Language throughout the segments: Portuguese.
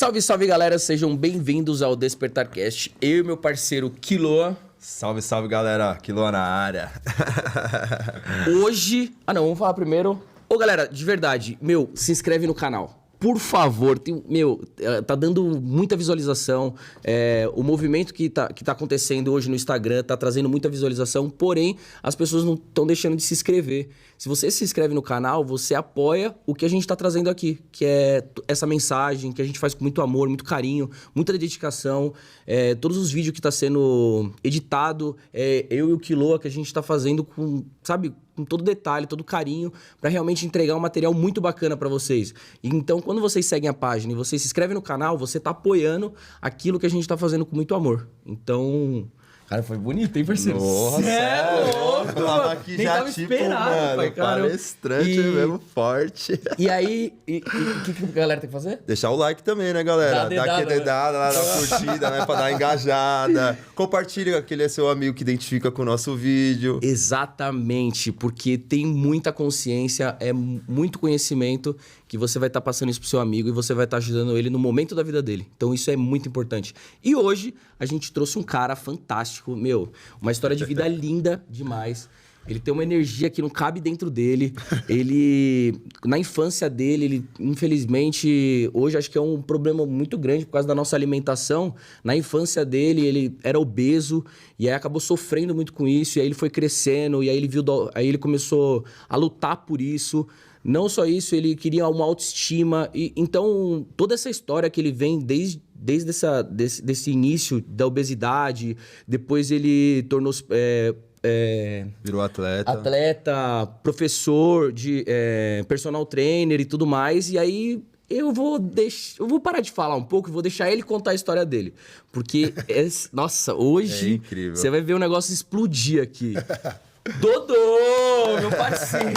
Salve, salve, galera. Sejam bem-vindos ao DespertarCast. Eu e meu parceiro Quiloa. Salve, salve, galera. Quiloa na área. Hoje... vamos falar primeiro. Ô, galera, de verdade, se inscreve no canal. Por favor, tá dando muita visualização. O movimento que tá acontecendo hoje no Instagram tá trazendo muita visualização, porém, as pessoas não estão deixando de se inscrever. Se você se inscreve no canal, você apoia o que a gente tá trazendo aqui, que é essa mensagem que a gente faz com muito amor, muito carinho, muita dedicação. Todos os vídeos que tá sendo editado, eu e o Quiloa, que a gente tá fazendo com, sabe, com todo detalhe, todo carinho, para realmente entregar um material muito bacana para vocês. Então, quando vocês seguem a página e vocês se inscrevem no canal, você tá apoiando aquilo que a gente tá fazendo com muito amor. Então... Cara, foi bonito, hein, parceiro? Nossa, louco, eu tava aqui nem já tava tipo, esperado, mano, cara. palestrante mesmo, forte. E aí, o que a galera tem que fazer? Deixar o like também, né, galera? Dá aquele dedada lá na curtida, né, pra dar engajada. Compartilha com aquele seu amigo que identifica com o nosso vídeo. Exatamente, porque tem muita consciência, muito conhecimento que você vai estar passando isso pro seu amigo e você vai estar ajudando ele no momento da vida dele. Então isso é muito importante. E hoje a gente trouxe um cara fantástico, uma história de vida linda demais. Ele tem uma energia que não cabe dentro dele. Na infância dele, ele, infelizmente, hoje acho que é um problema muito grande por causa da nossa alimentação. Na infância dele, ele era obeso e aí acabou sofrendo muito com isso. E aí ele foi crescendo e aí ele começou a lutar por isso. Não só isso, ele queria uma autoestima. Então, toda essa história que ele vem desde desse início da obesidade, depois ele tornou-se... Virou atleta. Professor, personal trainer e tudo mais. E aí eu vou parar de falar um pouco e vou deixar ele contar a história dele. Porque, nossa, hoje incrível. Você vai ver o negócio explodir aqui. Dodô, meu parceiro!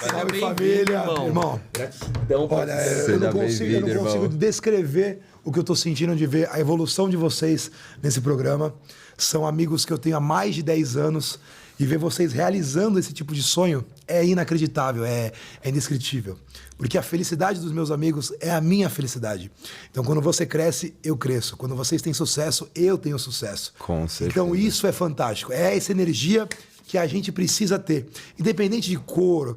Salve, família, irmão. Gratidão, olha, eu não consigo descrever o que eu tô sentindo de ver a evolução de vocês nesse programa. São amigos que eu tenho há mais de 10 anos e ver vocês realizando esse tipo de sonho é inacreditável, é indescritível. Porque a felicidade dos meus amigos é a minha felicidade. Então, quando você cresce, eu cresço. Quando vocês têm sucesso, eu tenho sucesso. Com certeza. Então, isso é fantástico. É essa energia que a gente precisa ter. Independente de cor,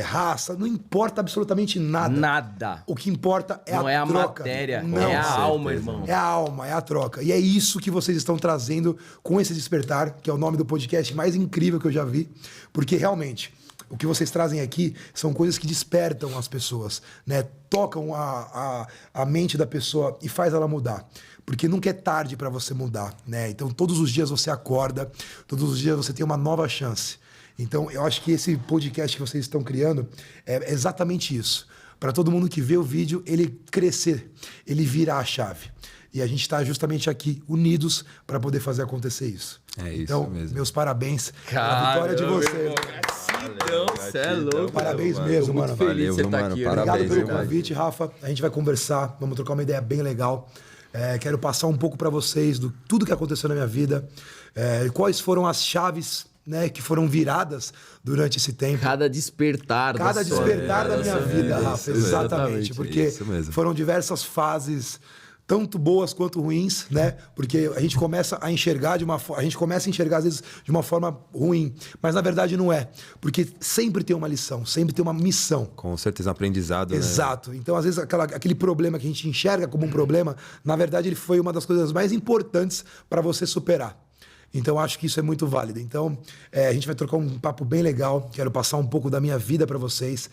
raça, não importa absolutamente nada. Nada. O que importa é não a é troca. Matéria, não, é a alma, irmão. É a alma, é a troca. E é isso que vocês estão trazendo com esse Despertar, que é o nome do podcast mais incrível que eu já vi. Porque realmente, o que vocês trazem aqui são coisas que despertam as pessoas, né? Tocam a mente da pessoa e faz ela mudar. Porque nunca é tarde para você mudar, né? Então, todos os dias você acorda, todos os dias você tem uma nova chance. Então, eu acho que esse podcast que vocês estão criando é exatamente isso. Para todo mundo que vê o vídeo, ele crescer, ele virar a chave. E a gente está justamente aqui, unidos, para poder fazer acontecer isso. É isso então, mesmo. Meus parabéns pela vitória de vocês. Gratidão, você é louco. Parabéns mesmo, mano. Muito feliz de você estar aqui. Obrigado pelo irmão. convite, Rafa. A gente vai conversar, vamos trocar uma ideia bem legal. Quero passar um pouco para vocês do tudo que aconteceu na minha vida, quais foram as chaves, né, que foram viradas durante esse tempo. Cada despertar da minha vida, Rafa. Exatamente. Porque foram diversas fases, tanto boas quanto ruins, né? Porque a gente começa a enxergar às vezes de uma forma ruim, mas na verdade não é, porque sempre tem uma lição, sempre tem uma missão. Com certeza, um aprendizado. Exato. Né? Então, às vezes, aquele problema que a gente enxerga como um problema, na verdade, ele foi uma das coisas mais importantes para você superar. Então, acho que isso é muito válido. Então, a gente vai trocar um papo bem legal. Quero passar um pouco da minha vida para vocês,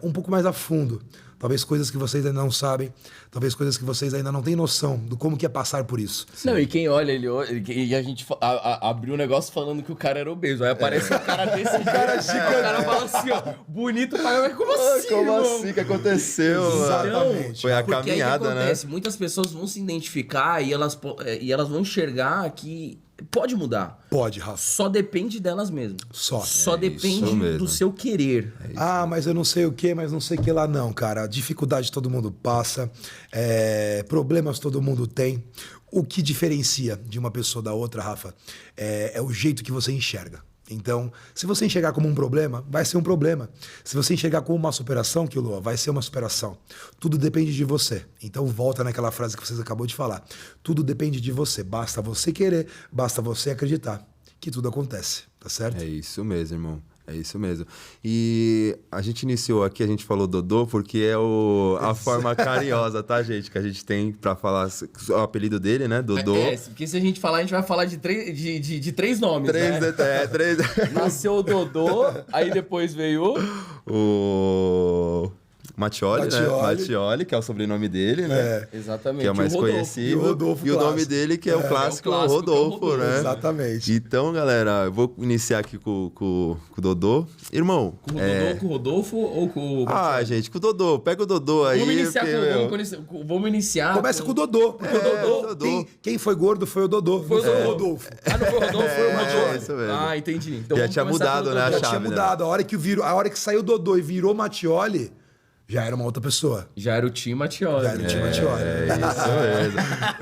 um pouco mais a fundo. Talvez coisas que vocês ainda não sabem, talvez coisas que vocês ainda não têm noção do como que é passar por isso. Não, e quem olha, e a gente abriu um negócio falando que o cara era obeso. Aí aparece um cara desse jeito, o cara fala assim, ó, bonito, mas como assim, Como irmão? assim que aconteceu? Exatamente. Foi a Porque caminhada, aí que acontece, muitas pessoas vão se identificar e elas vão enxergar que pode mudar. Pode, Rafa. Só depende delas mesmas. Só depende mesmo. do seu querer. Mas eu não sei o que, mas não sei o que lá não, cara. Dificuldade todo mundo passa, problemas todo mundo tem. O que diferencia de uma pessoa da outra, Rafa, é o jeito que você enxerga. Então, se você enxergar como um problema, vai ser um problema. Se você enxergar como uma superação, Kilo, vai ser uma superação. Tudo depende de você. Então, volta naquela frase que você acabou de falar. Tudo depende de você. Basta você querer, basta você acreditar que tudo acontece, tá certo? É isso mesmo, irmão. É isso mesmo. E a gente iniciou aqui, a gente falou Dodô, porque é a forma carinhosa, tá, gente? Que a gente tem pra falar o apelido dele, né? Dodô. Porque se a gente falar, a gente vai falar de três nomes, né? Três. Nasceu o Dodô, aí depois veio O Mattioli, né? Mattioli, que é o sobrenome dele, né? Exatamente. Que é o mais conhecido. E o Rodolfo E o nome clássico. dele, que é o clássico, clássico, Rodolfo, que é o Rodolfo, né? Exatamente. Então, galera, eu vou iniciar aqui com o Dodô. Irmão. Com o Rodolfo ou com o... Gente, com o Dodô. Pega o Dodô aí. Vamos iniciar. Começa com o Dodô. Porque o Dodô. Quem foi gordo foi o Dodô. Foi o Rodolfo. Ah, não foi o Rodolfo, foi o Mattioli. Isso mesmo. Ah, entendi. Então Já vamos tinha começar mudado, pelo né, a Dodô. Já tinha chave, né? mudado. A hora que saiu o Dodô e virou Mattioli, já era uma outra pessoa. Já era o Tim Mattioli. Já era o Tim Mattioli.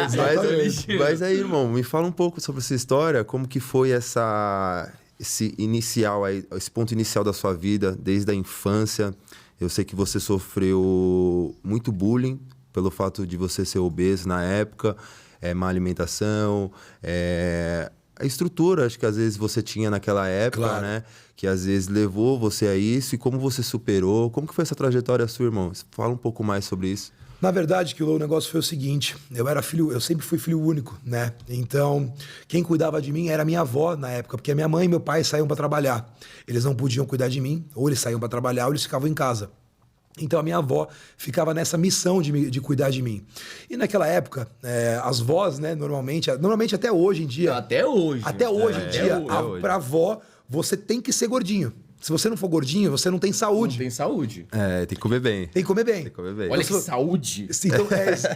É isso mesmo. Mas aí, irmão, me fala um pouco sobre essa história, como que foi esse inicial aí, esse ponto inicial da sua vida, desde a infância. Eu sei que você sofreu muito bullying pelo fato de você ser obeso na época, má alimentação, a estrutura, acho que às vezes você tinha naquela época, Claro. né? Que às vezes levou você a isso e como você superou. Como que foi essa trajetória sua, irmão? Fala um pouco mais sobre isso. Na verdade, que o negócio foi o seguinte, eu sempre fui filho único, né? Então, quem cuidava de mim era minha avó na época, porque a minha mãe e meu pai saíam para trabalhar. Eles não podiam cuidar de mim, ou eles saíam para trabalhar, ou eles ficavam em casa. Então a minha avó ficava nessa missão de cuidar de mim. E naquela época, as vós, né, normalmente até hoje em dia... Até hoje. Até hoje em dia, pra avó, você tem que ser gordinho. Se você não for gordinho, você não tem saúde. Não tem saúde. Tem que comer bem. Tem que comer bem. Tem que comer bem. Olha que saúde. Então,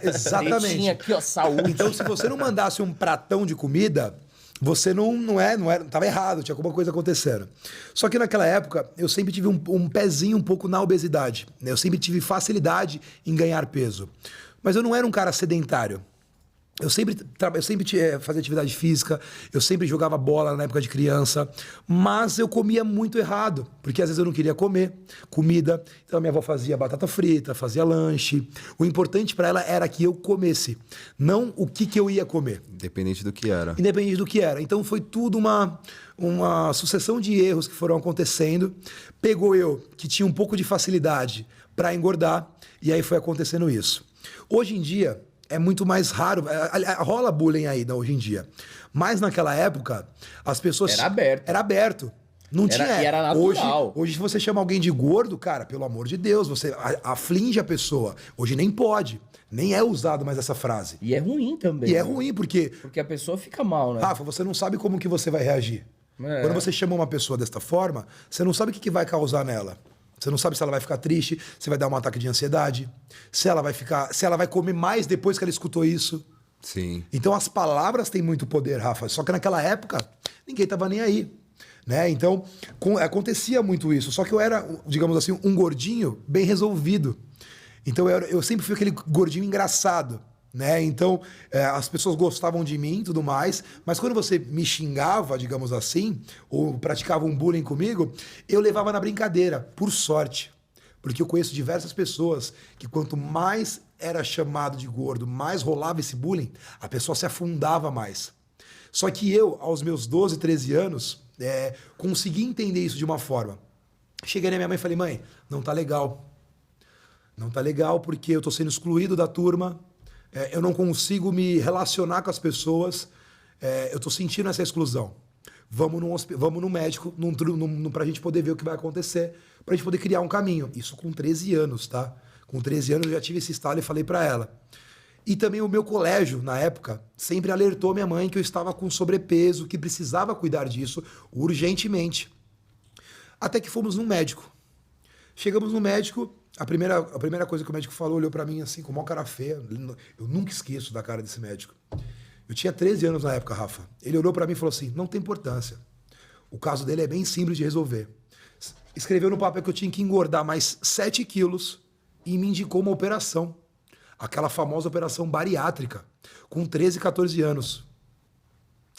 exatamente. Tinha aqui, ó, saúde. Então, se você não mandasse um pratão de comida, você não era, tava errado, tinha alguma coisa acontecendo. Só que naquela época, eu sempre tive um pezinho um pouco na obesidade, né? Eu sempre tive facilidade em ganhar peso. Mas eu não era um cara sedentário. Eu sempre fazia atividade física, eu sempre jogava bola na época de criança, mas eu comia muito errado, porque às vezes eu não queria comer comida. Então a minha avó fazia batata frita, fazia lanche. O importante para ela era que eu comesse, não o que eu ia comer. Independente do que era. Independente do que era. Então foi tudo uma sucessão de erros que foram acontecendo. Pegou eu, que tinha um pouco de facilidade para engordar, e aí foi acontecendo isso. Hoje em dia, é muito mais raro. Rola bullying ainda hoje em dia. Mas naquela época, as pessoas... Era aberto. Era aberto. Não tinha... E era natural. Hoje, se você chama alguém de gordo, cara, pelo amor de Deus, você aflige a pessoa. Hoje nem pode. Nem é usado mais essa frase. E é ruim também. E é ruim, porque... Porque a pessoa fica mal, né? Rafa, você não sabe como que você vai reagir. Quando você chama uma pessoa desta forma, você não sabe o que vai causar nela. Você não sabe se ela vai ficar triste, se vai dar um ataque de ansiedade, se ela vai comer mais depois que ela escutou isso. Sim. Então as palavras têm muito poder, Rafa. Só que naquela época, ninguém tava nem aí. Né? Então, acontecia muito isso. Só que eu era, digamos assim, um gordinho bem resolvido. Então eu sempre fui aquele gordinho engraçado. Né? Então, as pessoas gostavam de mim e tudo mais, mas quando você me xingava, digamos assim, ou praticava um bullying comigo, eu levava na brincadeira, por sorte. Porque eu conheço diversas pessoas que quanto mais era chamado de gordo, mais rolava esse bullying, a pessoa se afundava mais. Só que eu, aos meus 12, 13 anos, consegui entender isso de uma forma. Cheguei na minha mãe e falei, mãe, não tá legal. Não tá legal porque eu tô sendo excluído da turma, eu não consigo me relacionar com as pessoas, eu tô sentindo essa exclusão. Vamos no médico pra gente poder ver o que vai acontecer, pra gente poder criar um caminho. Isso com 13 anos, tá? Com 13 anos eu já tive esse estalo e falei pra ela. E também o meu colégio, na época, sempre alertou minha mãe que eu estava com sobrepeso, que precisava cuidar disso urgentemente. Até que fomos no médico. Chegamos no médico, a primeira coisa que o médico falou, olhou pra mim assim, com uma cara feia. Eu nunca esqueço da cara desse médico. Eu tinha 13 anos na época, Rafa. Ele olhou pra mim e falou assim, não tem importância. O caso dele é bem simples de resolver. Escreveu no papel que eu tinha que engordar mais 7 quilos e me indicou uma operação. Aquela famosa operação bariátrica, com 13, 14 anos.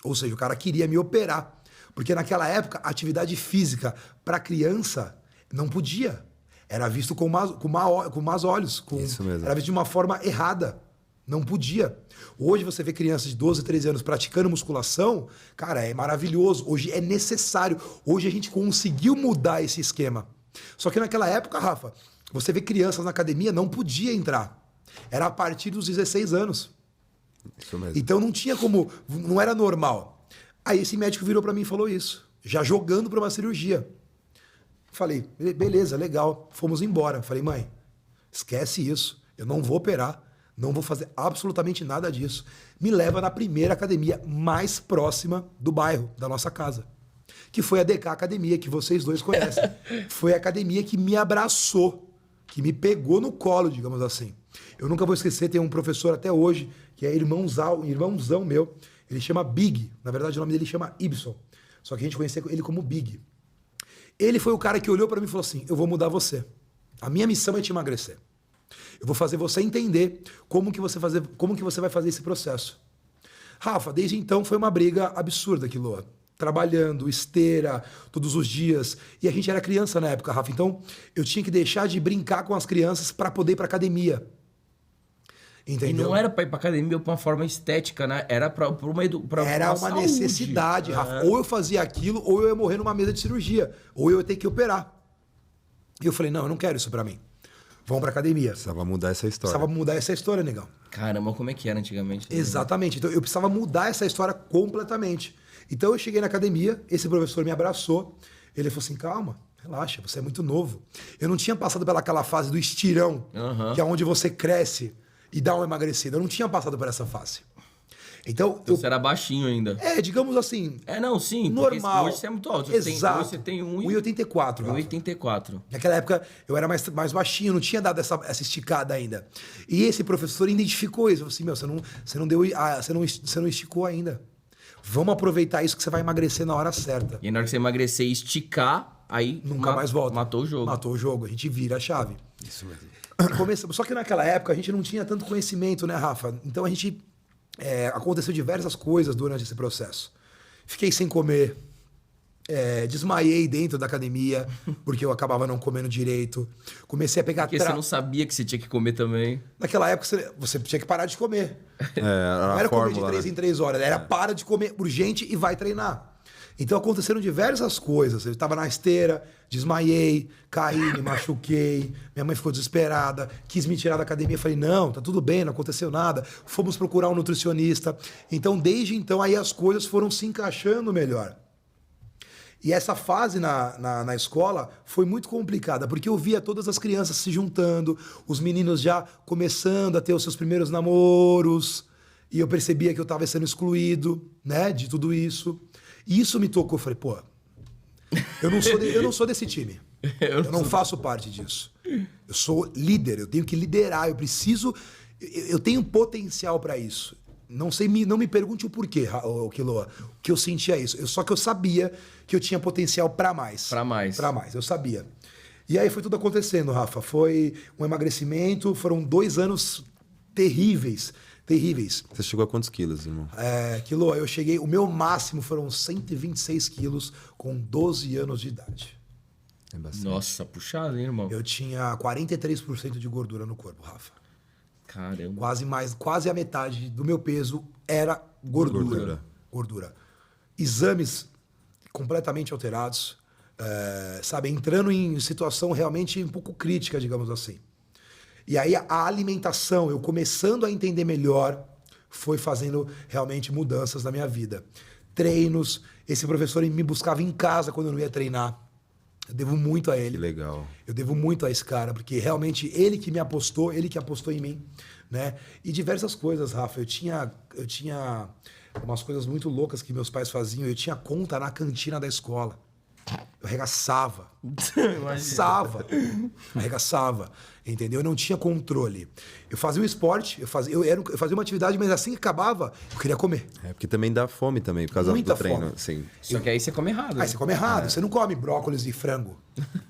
Ou seja, o cara queria me operar. Porque naquela época, atividade física para criança não podia. Era visto com más olhos. Isso mesmo. Era visto de uma forma errada. Não podia. Hoje você vê crianças de 12, 13 anos praticando musculação, cara, é maravilhoso. Hoje é necessário. Hoje a gente conseguiu mudar esse esquema. Só que naquela época, Rafa, você vê crianças na academia, não podia entrar. Era a partir dos 16 anos. Isso mesmo. Então não tinha como, não era normal. Aí esse médico virou para mim e falou isso, já jogando para uma cirurgia. Falei, beleza, legal. Fomos embora. Falei, mãe, esquece isso. Eu não vou operar. Não vou fazer absolutamente nada disso. Me leva na primeira academia mais próxima do bairro, da nossa casa. Que foi a DK Academia, que vocês dois conhecem. Foi a academia que me abraçou, que me pegou no colo, digamos assim. Eu nunca vou esquecer, tem um professor até hoje, que é irmãozão meu. Ele chama Big. Na verdade, o nome dele chama Ibson. Só que a gente conhecia ele como Big. Ele foi o cara que olhou para mim e falou assim, eu vou mudar você. A minha missão é te emagrecer. Eu vou fazer você entender como que você vai fazer esse processo. Rafa, desde então foi uma briga absurda, Quiloa. Trabalhando, esteira, todos os dias. E a gente era criança na época, Rafa. Então, eu tinha que deixar de brincar com as crianças para poder ir para academia. Entendeu? E não era para ir para academia por uma forma estética, né? Era para Era uma saúde. necessidade, Rafa. Ou eu fazia aquilo, ou eu ia morrer numa mesa de cirurgia. Ou eu ia ter que operar. E eu falei, não, eu não quero isso para mim. Vamos pra academia. Precisava mudar essa história. Precisava mudar essa história, negão. Caramba, como é que era antigamente? Exatamente. Então eu precisava mudar essa história completamente. Então eu cheguei na academia, esse professor me abraçou. Ele falou assim, calma, relaxa, você é muito novo. Eu não tinha passado pelaquela fase do estirão, que é onde você cresce e dá uma emagrecida. Eu não tinha passado por essa fase. Então você era baixinho ainda. Digamos assim. Não, sim. Normal. Hoje você é muito alto. Exato. Hoje você tem 1,84. 1,84. Naquela época eu era mais baixinho, não tinha dado essa esticada ainda. E esse professor identificou isso. Falou assim, meu, você não esticou ainda. Vamos aproveitar isso que você vai emagrecer na hora certa. E na hora que você emagrecer e esticar, aí nunca mais volta. Matou o jogo. Matou o jogo. A gente vira a chave. Isso mesmo. Só que naquela época a gente não tinha tanto conhecimento, né, Rafa? Então a gente... aconteceu diversas coisas durante esse processo. Fiquei sem comer, desmaiei dentro da academia, porque eu acabava não comendo direito. Comecei a pegar... Porque você não sabia que você tinha que comer também. Naquela época você tinha que parar de comer. Não era comer de 3 em 3 horas, era para de comer urgente e vai treinar. Então aconteceram diversas coisas. Eu estava na esteira, desmaiei, caí, me machuquei. Minha mãe ficou desesperada, quis me tirar da academia. Falei, não, tá tudo bem, não aconteceu nada. Fomos procurar um nutricionista. Então, desde então, aí as coisas foram se encaixando melhor. E essa fase na escola foi muito complicada, porque eu via todas as crianças se juntando, os meninos já começando a ter os seus primeiros namoros, e eu percebia que eu estava sendo excluído, né, de tudo isso. E isso me tocou. Eu falei, pô, eu não sou desse time. Eu não faço parte disso. Eu sou líder, eu tenho que liderar, eu tenho potencial para isso. Não me pergunte o porquê, Quiloa, que eu sentia isso. Só que eu sabia que eu tinha potencial para mais. Para mais, eu sabia. E aí foi tudo acontecendo, Rafa. Foi um emagrecimento, foram 2 anos terríveis. Você chegou a quantos quilos, irmão? Quiloa, eu cheguei... O meu máximo foram 126 quilos com 12 anos de idade. É bastante. Nossa, puxado, hein, irmão? Eu tinha 43% de gordura no corpo, Rafa. Caramba. Quase a metade do meu peso era gordura. Exames completamente alterados, entrando em situação realmente um pouco crítica, digamos assim. E aí a alimentação, eu começando a entender melhor, foi fazendo realmente mudanças na minha vida. Treinos, esse professor me buscava em casa quando eu não ia treinar. Eu devo muito a ele. Que legal. Eu devo muito a esse cara, porque realmente ele que me apostou, ele que apostou em mim, né? E diversas coisas, Rafa. Eu tinha umas coisas muito loucas que meus pais faziam. Eu tinha conta na cantina da escola. Eu arregaçava. Arregaçava. Entendeu? Eu não tinha controle. Eu fazia o esporte, eu fazia uma atividade, mas assim que acabava, eu queria comer. Porque também dá fome também, por causa Muita do treino. fome. Sim. Só que aí você come errado. Aí você come errado. Você não come brócolis e frango.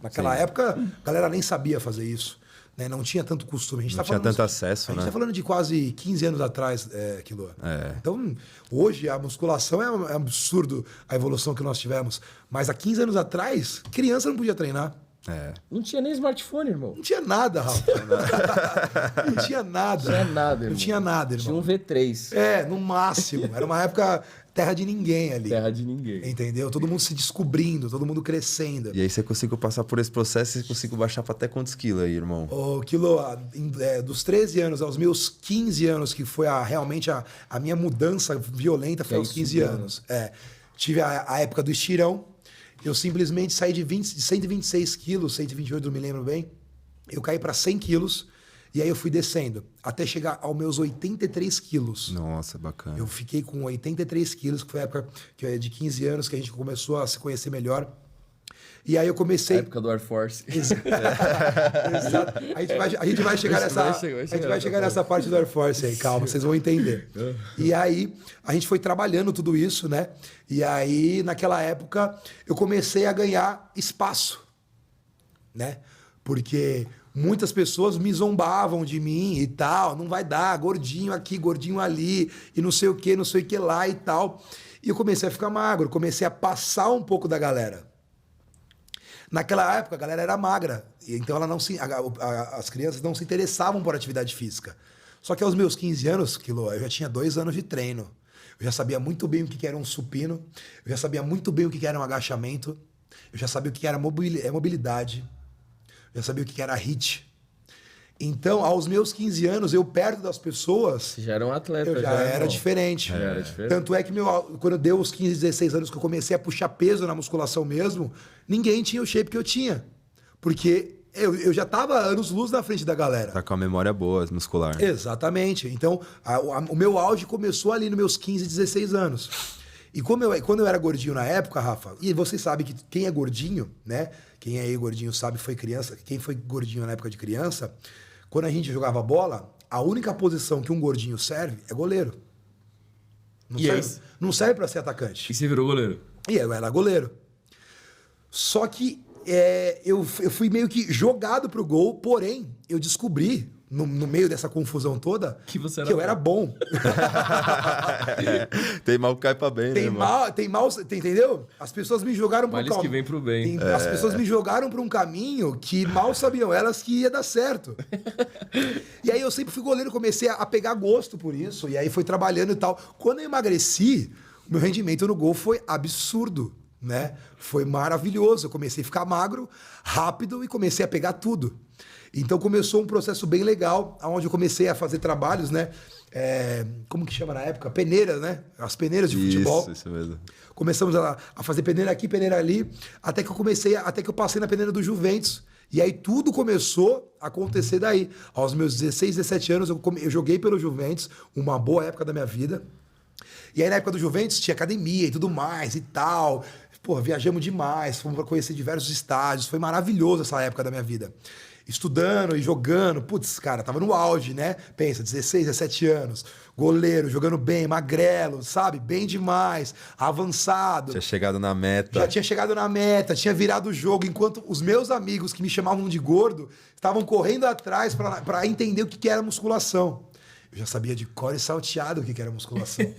Naquela época, a galera nem sabia fazer isso. né? Não tinha tanto costume. A gente Não tá tinha falando, tanto acesso, a gente né? tá falando de quase 15 anos atrás, Quilo. Então, hoje a musculação é um absurdo a evolução que nós tivemos. Mas há 15 anos atrás, criança não podia treinar. Não tinha nem smartphone, irmão. Não tinha nada, Rafa. Não tinha nada. Não tinha nada, irmão. Não tinha nada, irmão. Tinha um V3. No máximo. Era uma época terra de ninguém ali. Terra de ninguém. Entendeu? Todo mundo se descobrindo, todo mundo crescendo. E aí você conseguiu passar por esse processo e conseguiu baixar pra até quantos quilos aí, irmão? Ô, Quilo, dos 13 anos aos meus 15 anos, que foi realmente a minha mudança violenta, foi aos 15 anos. Tive a época do estirão. Eu simplesmente saí de 126 quilos, 128, não me lembro bem. Eu caí para 100 quilos e aí eu fui descendo até chegar aos meus 83 quilos. Nossa, bacana. Eu fiquei com 83 quilos, que foi a época de 15 anos que a gente começou a se conhecer melhor. E aí eu comecei... A época do Air Force. Exato. A gente vai chegar nessa parte do Air Force aí, calma, vocês vão entender. E aí a gente foi trabalhando tudo isso, né? E aí naquela época eu comecei a ganhar espaço, né? Porque muitas pessoas me zombavam de mim e tal, não vai dar, gordinho aqui, gordinho ali, e não sei o que lá e tal. E eu comecei a ficar magro, comecei a passar um pouco da galera. Naquela época, a galera era magra, então as crianças não se interessavam por atividade física. Só que aos meus 15 anos, Quilo, eu já tinha 2 anos de treino. Eu já sabia muito bem o que era um supino, eu já sabia muito bem o que era um agachamento, eu já sabia o que era mobilidade, eu já sabia o que era HIIT. Então, aos meus 15 anos, eu perto das pessoas... Você já era um atleta. Eu já era diferente. Era diferente. Tanto é que quando deu os 15, 16 anos que eu comecei a puxar peso na musculação mesmo, ninguém tinha o shape que eu tinha. Porque eu já estava anos-luz na frente da galera. Tá com a memória boa, muscular. Exatamente. Então, o meu auge começou ali nos meus 15, 16 anos. E quando eu era gordinho na época, Rafa, e você sabe que quem é gordinho, né? Quem é gordinho sabe, foi criança. Quem foi gordinho na época de criança... Quando a gente jogava bola, a única posição que um gordinho serve é goleiro. Não serve para ser atacante. E você virou goleiro? E eu era goleiro. Só que eu fui meio que jogado pro gol, porém, eu descobri, no meio dessa confusão toda, que eu era bom. Tem mal que cai pra bem, tem mal, entendeu? As pessoas me jogaram para que vem pro bem. As pessoas me jogaram para um caminho que mal sabiam elas que ia dar certo. E aí eu sempre fui goleiro, comecei a pegar gosto por isso, e aí foi trabalhando e tal. Quando eu emagreci, o meu rendimento no gol foi absurdo, né? Foi maravilhoso. Eu comecei a ficar magro, rápido, e comecei a pegar tudo. Então começou um processo bem legal, onde eu comecei a fazer trabalhos, né? Como que chama na época? Peneiras, né? As peneiras de futebol. Isso mesmo. Começamos a fazer peneira aqui, peneira ali, até que eu passei na peneira do Juventus. E aí tudo começou a acontecer daí. Aos meus 16, 17 anos, eu joguei pelo Juventus, uma boa época da minha vida. E aí na época do Juventus tinha academia e tudo mais e tal. Pô, viajamos demais, fomos para conhecer diversos estádios. Foi maravilhoso essa época da minha vida. Estudando e jogando, putz, cara, tava no auge, né? Pensa, 16, 17 anos, goleiro, jogando bem, magrelo, sabe? Bem demais, avançado. Tinha chegado na meta. Já tinha chegado na meta, tinha virado o jogo, enquanto os meus amigos que me chamavam de gordo estavam correndo atrás para entender o que era musculação. Eu já sabia de cor e salteado o que era musculação.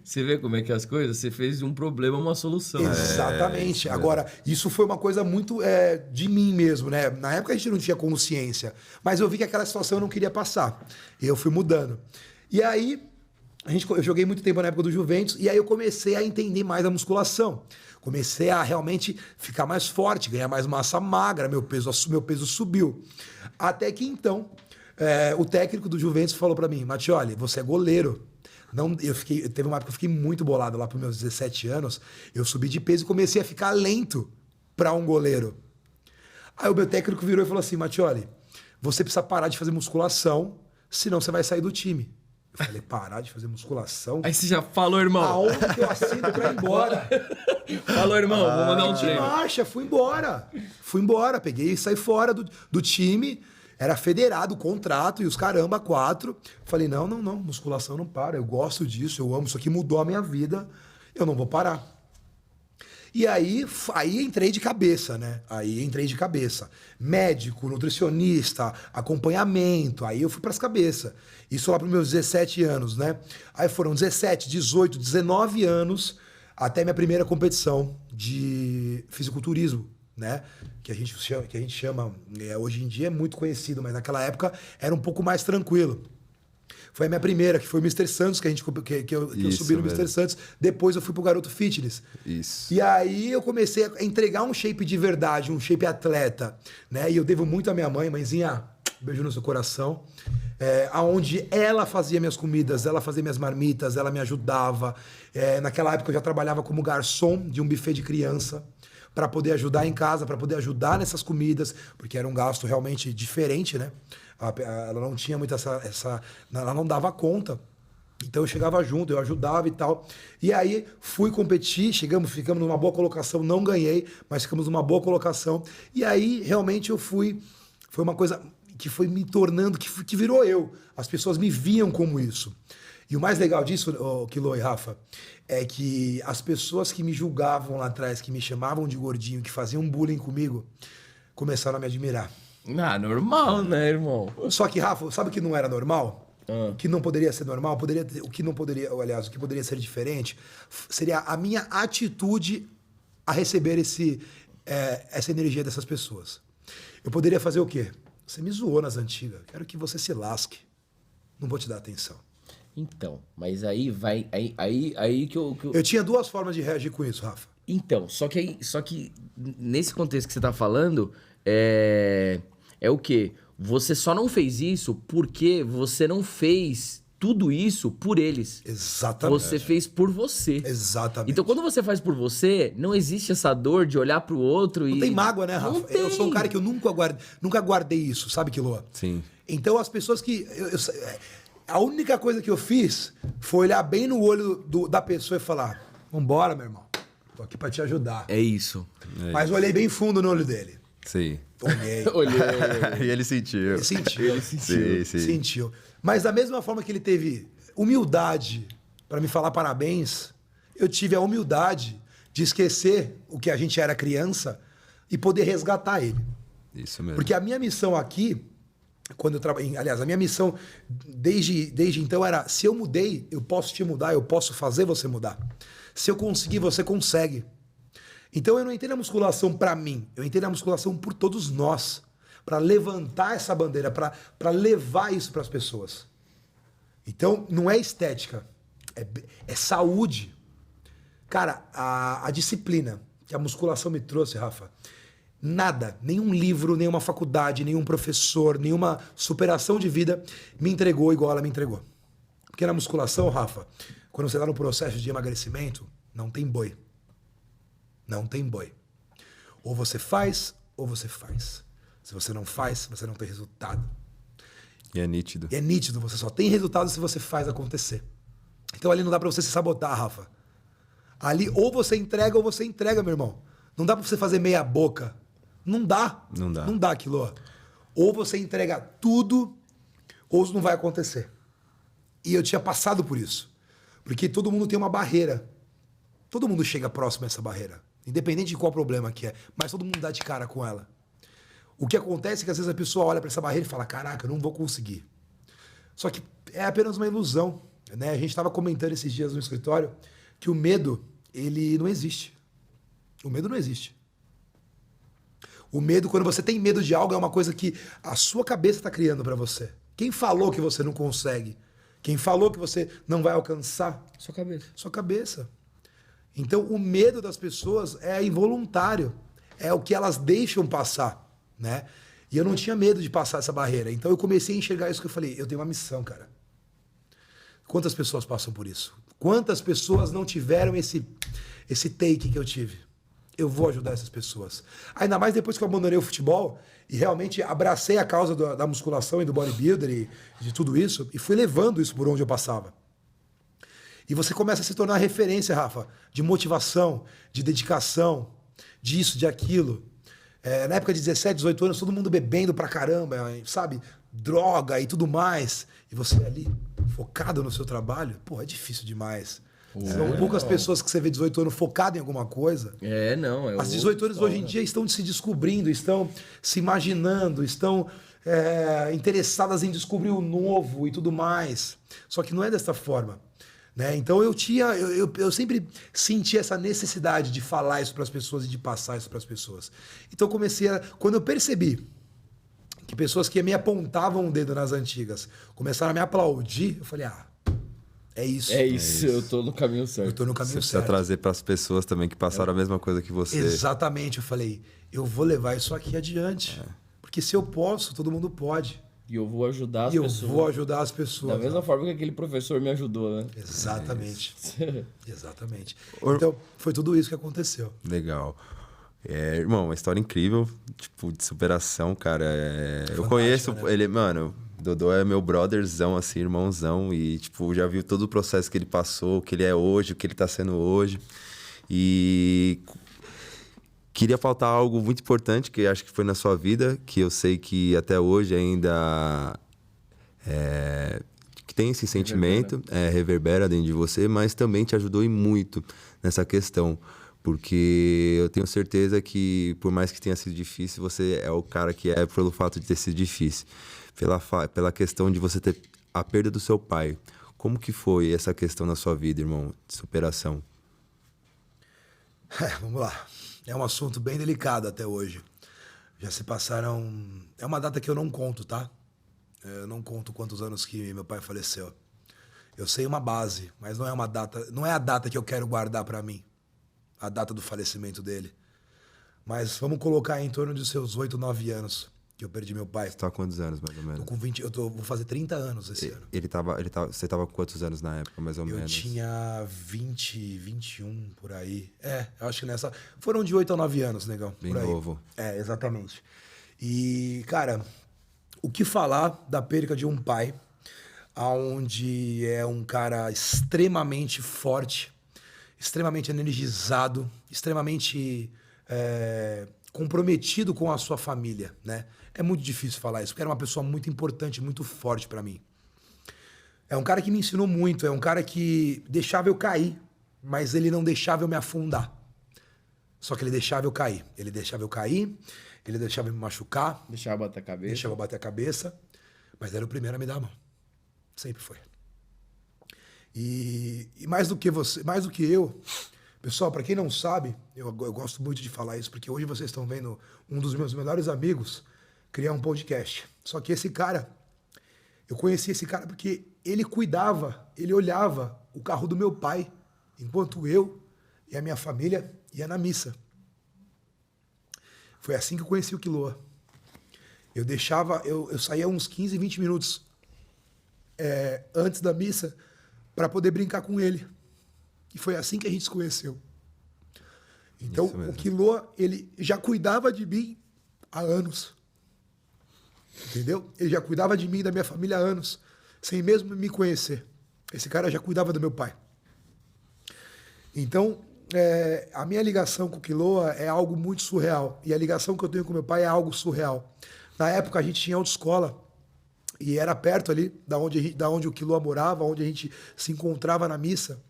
Você vê como é que é as coisas? Você fez de um problema uma solução. Exatamente. Agora, isso foi uma coisa muito de mim mesmo, né? Na época a gente não tinha consciência, mas eu vi que aquela situação eu não queria passar. E eu fui mudando. E aí, eu joguei muito tempo na época do Juventus, e aí eu comecei a entender mais a musculação. Comecei a realmente ficar mais forte, ganhar mais massa magra, meu peso subiu. Até que então... o técnico do Juventus falou pra mim: Mattioli, você é goleiro. Teve uma época que eu fiquei muito bolado lá pros meus 17 anos. Eu subi de peso e comecei a ficar lento pra um goleiro. Aí o meu técnico virou e falou assim: Mattioli, você precisa parar de fazer musculação, senão você vai sair do time. Eu falei: parar de fazer musculação? Aí você já falou, irmão. Aonde que eu assino pra ir embora? Falou, irmão, vou mandar um treino. Marcha, fui embora. Peguei e saí fora do time. Era federado o contrato e os caramba, 4. Falei, não, musculação não para. Eu gosto disso, eu amo, isso aqui mudou a minha vida. Eu não vou parar. E aí entrei de cabeça, né? Aí entrei de cabeça. Médico, nutricionista, acompanhamento. Aí eu fui pras cabeças. Isso lá pros meus 17 anos, né? Aí foram 17, 18, 19 anos até minha primeira competição de fisiculturismo, né? Que a gente chama hoje em dia é muito conhecido, mas naquela época era um pouco mais tranquilo. Foi a minha primeira, que foi o Mr. Santos, que eu subi no Mr. Santos. Depois eu fui pro Garoto Fitness. Isso. E aí eu comecei a entregar um shape de verdade, um shape atleta, né? E eu devo muito à minha mãe, mãezinha, beijo no seu coração. Aonde ela fazia minhas comidas, ela fazia minhas marmitas, ela me ajudava. Naquela época eu já trabalhava como garçom de um buffet de criança, para poder ajudar em casa, para poder ajudar nessas comidas, porque era um gasto realmente diferente, né? Ela não tinha muito ela não dava conta. Então eu chegava junto, eu ajudava e tal. E aí fui competir, ficamos numa boa colocação, não ganhei, mas ficamos numa boa colocação. E aí realmente foi uma coisa que foi me tornando, que virou eu. As pessoas me viam como isso. E o mais legal disso, Kilo e Rafa, é que as pessoas que me julgavam lá atrás, que me chamavam de gordinho, que faziam bullying comigo, começaram a me admirar. Ah, normal, né, irmão? Só que, Rafa, sabe o que não era normal? O que não poderia ser normal? O que poderia ser diferente seria a minha atitude a receber essa energia dessas pessoas. Eu poderia fazer o quê? Você me zoou nas antigas. Quero que você se lasque. Não vou te dar atenção. Então, mas aí vai... Aí que eu... Eu tinha duas formas de reagir com isso, Rafa. Então, só que nesse contexto que você tá falando, é o quê? Você só não fez isso porque você não fez tudo isso por eles. Exatamente. Você fez por você. Exatamente. Então, quando você faz por você, não existe essa dor de olhar pro outro Não e... tem mágoa, né, Rafa? Não tem. Eu sou um cara que eu nunca guardei isso, sabe, Quiloa? Sim. Então, as pessoas que... a única coisa que eu fiz foi olhar bem no olho da pessoa e falar: vambora, meu irmão. Tô aqui pra te ajudar. É isso. Mas olhei bem fundo no olho dele. Sim. Olhei. E ele sentiu. Ele sentiu. Sim. Sentiu. Mas da mesma forma que ele teve humildade para me falar parabéns, eu tive a humildade de esquecer o que a gente era criança e poder resgatar ele. Isso mesmo. Porque a minha missão aqui, quando eu trabalhei, aliás, a minha missão desde então era: se eu mudei, eu posso te mudar, eu posso fazer você mudar. Se eu conseguir, você consegue. Então eu não entrei na musculação para mim, eu entrei na musculação por todos nós, para levantar essa bandeira, para levar isso para as pessoas. Então não é estética, é saúde. Cara, a disciplina que a musculação me trouxe, Rafa, nada, nenhum livro, nenhuma faculdade, nenhum professor, nenhuma superação de vida me entregou igual ela me entregou. Porque na musculação, Rafa, quando você está no processo de emagrecimento, não tem boi. Não tem boi. Ou você faz, ou você faz. Se você não faz, você não tem resultado. E é nítido. E é nítido, você só tem resultado se você faz acontecer. Então ali não dá pra você se sabotar, Rafa. Ali ou você entrega, meu irmão. Não dá pra você fazer meia boca. Não dá. Não dá, Quiloa. Ou você entrega tudo, ou não vai acontecer. E eu tinha passado por isso. Porque todo mundo tem uma barreira. Todo mundo chega próximo a essa barreira. Independente de qual problema que é. Mas todo mundo dá de cara com ela. O que acontece é que às vezes a pessoa olha para essa barreira e fala: caraca, eu não vou conseguir. Só que é apenas uma ilusão, né? A gente estava comentando esses dias no escritório que o medo, ele não existe. O medo não existe. O medo, quando você tem medo de algo, é uma coisa que a sua cabeça está criando para você. Quem falou que você não consegue? Quem falou que você não vai alcançar? Sua cabeça. Sua cabeça. Então, o medo das pessoas é involuntário. É o que elas deixam passar, né? E eu não tinha medo de passar essa barreira. Então, eu comecei a enxergar isso que eu falei: eu tenho uma missão, cara. Quantas pessoas passam por isso? Quantas pessoas não tiveram esse take que eu tive? Eu vou ajudar essas pessoas. Ainda mais depois que eu abandonei o futebol e realmente abracei a causa da musculação e do bodybuilder e de tudo isso e fui levando isso por onde eu passava. E você começa a se tornar referência, Rafa, de motivação, de dedicação, disso, de aquilo. Na época de 17, 18 anos, todo mundo bebendo pra caramba, sabe? Droga e tudo mais. E você ali, focado no seu trabalho, pô, é difícil demais. São poucas pessoas que você vê 18 anos focado em alguma coisa. Não. As 18 anos hoje em dia estão se descobrindo, estão se imaginando, estão interessadas em descobrir o novo e tudo mais. Só que não é dessa forma. Né? Então eu sempre senti essa necessidade de falar isso para as pessoas e de passar isso para as pessoas. Então quando eu percebi que pessoas que me apontavam o dedo nas antigas começaram a me aplaudir, eu falei, é isso. É isso, eu tô no caminho certo. Eu tô no caminho Você precisa certo. trazer para as pessoas também que passaram a mesma coisa que você. Exatamente, eu falei, eu vou levar isso aqui adiante. Porque se eu posso, todo mundo pode. E eu vou ajudar as E eu pessoas. vou ajudar as pessoas. Da mesma forma que aquele professor me ajudou, né? Exatamente. Exatamente. Então, foi tudo isso que aconteceu. Legal. Irmão, uma história incrível, tipo, de superação, cara. Eu conheço né? ele, mano. Dodô é meu brotherzão, assim, irmãozão. E, tipo, já vi todo o processo que ele passou, o que ele é hoje, o que ele tá sendo hoje. E queria faltar algo muito importante, que acho que foi na sua vida, que eu sei que até hoje ainda que tem esse sentimento, reverbera dentro de você, mas também te ajudou e muito nessa questão. Porque eu tenho certeza que, por mais que tenha sido difícil, você é o cara que é pelo fato de ter sido difícil. Pela questão de você ter a perda do seu pai. Como que foi essa questão na sua vida, irmão, de superação? Vamos lá. É um assunto bem delicado até hoje. Já se passaram... É uma data que eu não conto, tá? Eu não conto quantos anos que meu pai faleceu. Eu sei uma base, mas não é uma data... Não é a data que eu quero guardar pra mim. A data do falecimento dele. Mas vamos colocar em torno de seus 8, 9 anos que eu perdi meu pai. Você tá há quantos anos, mais ou menos? Tô com 20... Vou fazer 30 anos esse ano. Você tava com quantos anos na época, mais ou menos? Eu tinha 20, 21, por aí. Eu acho que nessa... Foram de 8 a 9 anos, negão. Bem por aí. novo. Exatamente. E, cara, o que falar da perca de um pai, onde é um cara extremamente forte, extremamente energizado, extremamente comprometido com a sua família, né? É muito difícil falar isso, porque era uma pessoa muito importante, muito forte pra mim. É um cara que me ensinou muito, é um cara que deixava eu cair, mas ele não deixava eu me afundar. Só que ele deixava eu cair. Ele deixava eu cair, ele deixava eu me machucar. Deixava bater a cabeça. Deixava eu bater a cabeça, mas era o primeiro a me dar a mão. Sempre foi. E mais do que você, mais do que eu, pessoal, para quem não sabe, eu gosto muito de falar isso, porque hoje vocês estão vendo um dos meus melhores amigos criar um podcast. Só que esse cara, eu conheci esse cara porque ele cuidava, ele olhava o carro do meu pai, enquanto eu e a minha família ia na missa. Foi assim que eu conheci o Quiloa. Eu saía uns 15, 20 minutos antes da missa para poder brincar com ele. E foi assim que a gente se conheceu. Então, o Quiloa, ele já cuidava de mim há anos. Entendeu? Ele já cuidava de mim e da minha família há anos, sem mesmo me conhecer. Esse cara já cuidava do meu pai. Então, a minha ligação com o Quiloa é algo muito surreal. E a ligação que eu tenho com meu pai é algo surreal. Na época, a gente tinha autoescola. E era perto ali, da onde o Quiloa morava, onde a gente se encontrava na missa.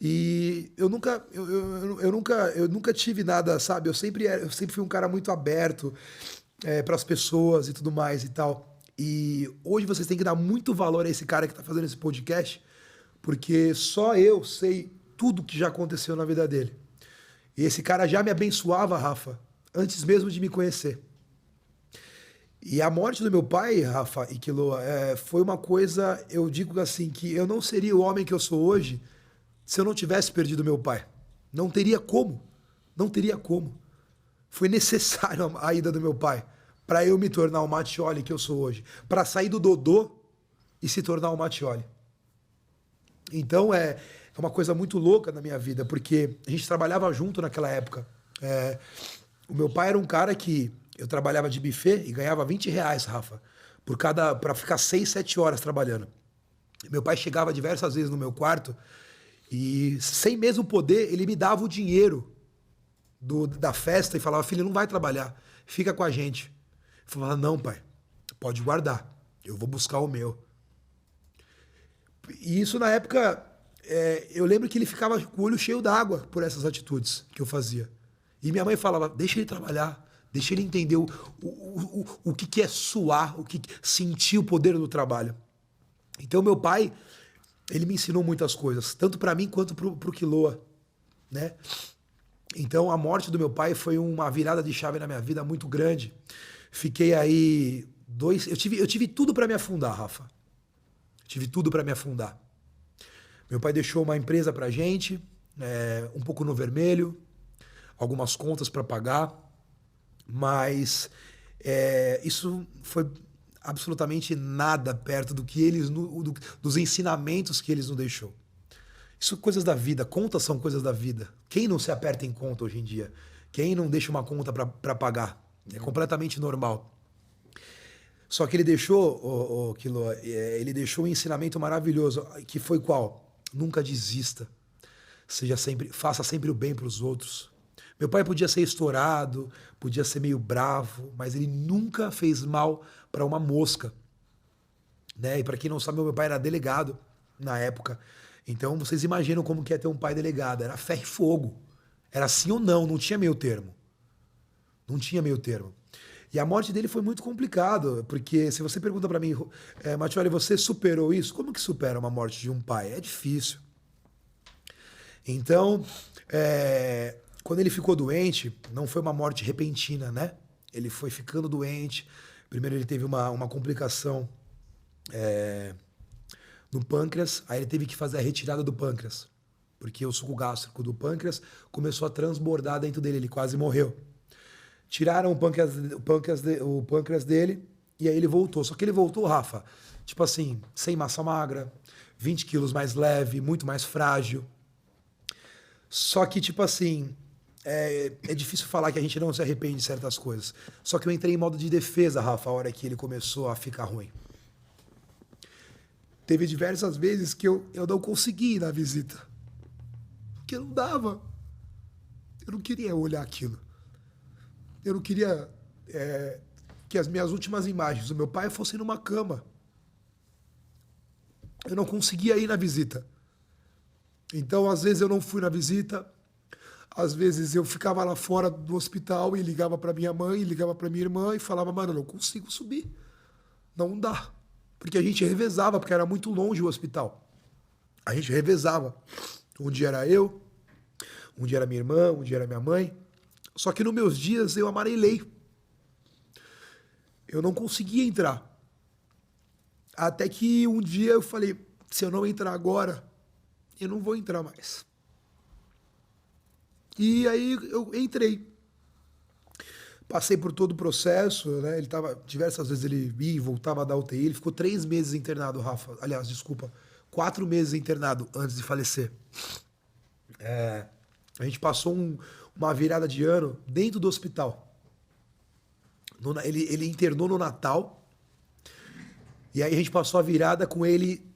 E eu nunca tive nada, sabe? Eu sempre fui um cara muito aberto para as pessoas e tudo mais e tal. E hoje vocês têm que dar muito valor a esse cara que está fazendo esse podcast, porque só eu sei tudo que já aconteceu na vida dele. E esse cara já me abençoava, Rafa, antes mesmo de me conhecer. E a morte do meu pai, Rafa e Quiloa, foi uma coisa, eu digo assim, que eu não seria o homem que eu sou hoje se eu não tivesse perdido meu pai. Não teria como. Não teria como. Foi necessário a ida do meu pai para eu me tornar o Mattioli que eu sou hoje. Para sair do Dodô e se tornar o Mattioli. Então é uma coisa muito louca na minha vida, porque a gente trabalhava junto naquela época. O meu pai era um cara que eu trabalhava de buffet e ganhava R$20, Rafa, para ficar 6, 7 horas trabalhando. Meu pai chegava diversas vezes no meu quarto e, sem mesmo poder, ele me dava o dinheiro da festa e falava: filho, não vai trabalhar, fica com a gente. Eu falava: não, pai, pode guardar, eu vou buscar o meu. E isso na época eu lembro que ele ficava com o olho cheio d'água por essas atitudes que eu fazia. E minha mãe falava, deixa ele trabalhar, deixa ele entender o que é suar, sentir o poder do trabalho. Então, meu pai, ele me ensinou muitas coisas, tanto para mim quanto pro Quiloa, né? Então, a morte do meu pai foi uma virada de chave na minha vida muito grande. Fiquei aí eu tive tudo para me afundar, Rafa. Tive tudo para me afundar. Meu pai deixou uma empresa pra gente, um pouco no vermelho, algumas contas para pagar, mas isso foi absolutamente nada perto do que dos ensinamentos que eles nos deixou. Isso coisas da vida, contas são coisas da vida. Quem não se aperta em conta hoje em dia? Quem não deixa uma conta para pagar? É completamente normal. Só que ele deixou, Quiloa, ele deixou um ensinamento maravilhoso, que foi qual? Nunca desista. Faça sempre o bem para os outros. Meu pai podia ser estourado, podia ser meio bravo, mas ele nunca fez mal para uma mosca. Né? E para quem não sabe, meu pai era delegado na época. Então, vocês imaginam como que é ter um pai delegado. Era ferro e fogo. Era sim ou não, não tinha meio termo. Não tinha meio termo. E a morte dele foi muito complicado, porque se você pergunta para mim, Mattioli, você superou isso? Como que supera uma morte de um pai? É difícil. Então, quando ele ficou doente, não foi uma morte repentina, né? Ele foi ficando doente. Primeiro ele teve uma complicação no pâncreas, aí ele teve que fazer a retirada do pâncreas, porque o suco gástrico do pâncreas começou a transbordar dentro dele, ele quase morreu. Tiraram o pâncreas dele e aí ele voltou. Só que ele voltou, Rafa, tipo assim, sem massa magra, 20 quilos mais leve, muito mais frágil. Só que, tipo assim, é difícil falar que a gente não se arrepende de certas coisas. Só que eu entrei em modo de defesa, Rafa, a hora que ele começou a ficar ruim. Teve diversas vezes que eu não consegui ir na visita. Porque não dava. Eu não queria olhar aquilo. Eu não queria que as minhas últimas imagens do meu pai fossem numa cama. Eu não conseguia ir na visita. Então, às vezes eu não fui na visita. Às vezes eu ficava lá fora do hospital e ligava para minha mãe, ligava para minha irmã e falava, mano, eu não consigo subir. Não dá. Porque a gente revezava, porque era muito longe o hospital. A gente revezava. Um dia era eu, um dia era minha irmã, um dia era minha mãe. Só que nos meus dias eu amarelei. Eu não conseguia entrar. Até que um dia eu falei, se eu não entrar agora, eu não vou entrar mais. E aí eu entrei. Passei por todo o processo, né? Ele tava, diversas vezes ele ia e voltava da UTI. Ele ficou 3 meses internado, Rafa. Aliás, desculpa, 4 meses internado antes de falecer. A gente passou uma virada de ano dentro do hospital. Ele internou no Natal. E aí a gente passou a virada com ele,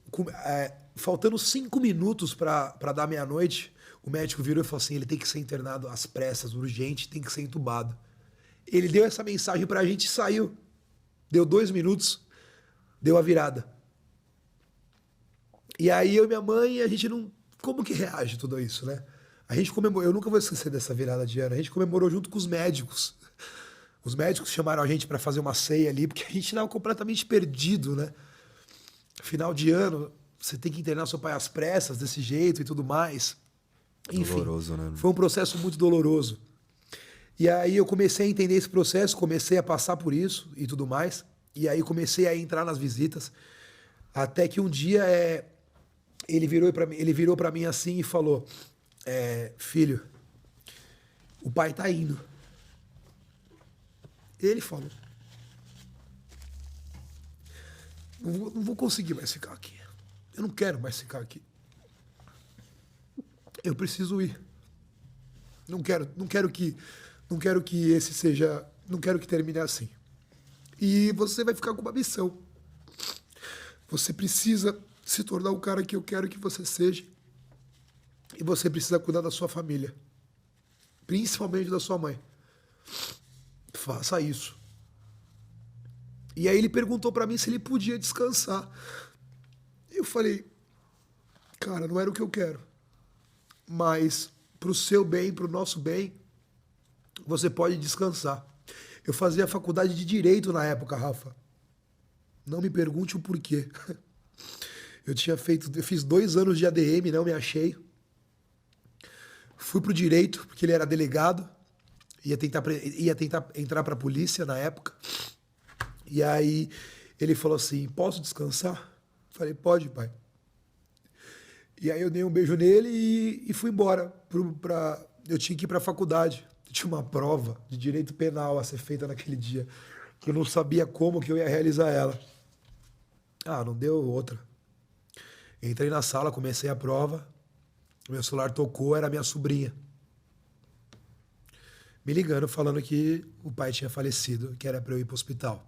faltando 5 minutos para dar meia-noite. O médico virou e falou assim, ele tem que ser internado às pressas, urgente, tem que ser entubado. Ele deu essa mensagem pra gente e saiu. Deu 2 minutos, deu a virada. E aí eu e minha mãe, a gente não... Como que reage tudo isso, né? A gente comemorou, eu nunca vou esquecer dessa virada de ano, a gente comemorou junto com os médicos. Os médicos chamaram a gente para fazer uma ceia ali, porque a gente estava completamente perdido, né? Final de ano, você tem que internar seu pai às pressas, desse jeito e tudo mais. Enfim, doloroso, né? Foi um processo muito doloroso. E aí eu comecei a entender esse processo, comecei a passar por isso e tudo mais. E aí comecei a entrar nas visitas. Até que um dia ele virou para mim assim e falou, filho, o pai tá indo. Ele falou, não vou conseguir mais ficar aqui. Eu não quero mais ficar aqui. Eu preciso ir. Não quero que esse seja... Não quero que termine assim. E você vai ficar com uma missão. Você precisa se tornar o cara que eu quero que você seja. E você precisa cuidar da sua família. Principalmente da sua mãe. Faça isso. E aí ele perguntou para mim se ele podia descansar. Eu falei, cara, não era o que eu quero. Mas pro seu bem, pro nosso bem, você pode descansar. Eu fazia faculdade de Direito na época, Rafa. Não me pergunte o porquê. Eu fiz 2 anos de ADM, não me achei. Fui pro Direito, porque ele era delegado. Ia tentar entrar pra polícia na época. E aí ele falou assim, posso descansar? Falei, pode, pai. E aí eu dei um beijo nele e fui embora. Eu tinha que ir pra faculdade. Eu tinha uma prova de direito penal a ser feita naquele dia. Que eu não sabia como que eu ia realizar ela. Ah, não deu outra. Entrei na sala, comecei a prova. Meu celular tocou, era minha sobrinha. Me ligando, falando que o pai tinha falecido, que era pra eu ir pro hospital.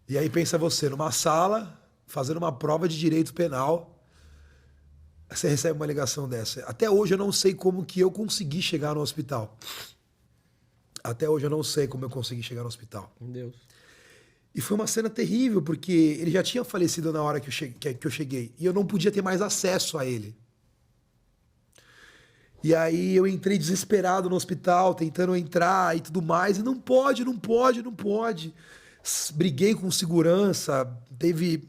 E aí pensa você, numa sala, fazendo uma prova de direito penal, você recebe uma ligação dessa. Até hoje eu não sei como que eu consegui chegar no hospital. Até hoje eu não sei como eu consegui chegar no hospital. Meu Deus. E foi uma cena terrível, porque ele já tinha falecido na hora que eu cheguei. E eu não podia ter mais acesso a ele. E aí eu entrei desesperado no hospital, tentando entrar e tudo mais. E não pode. Briguei com segurança, teve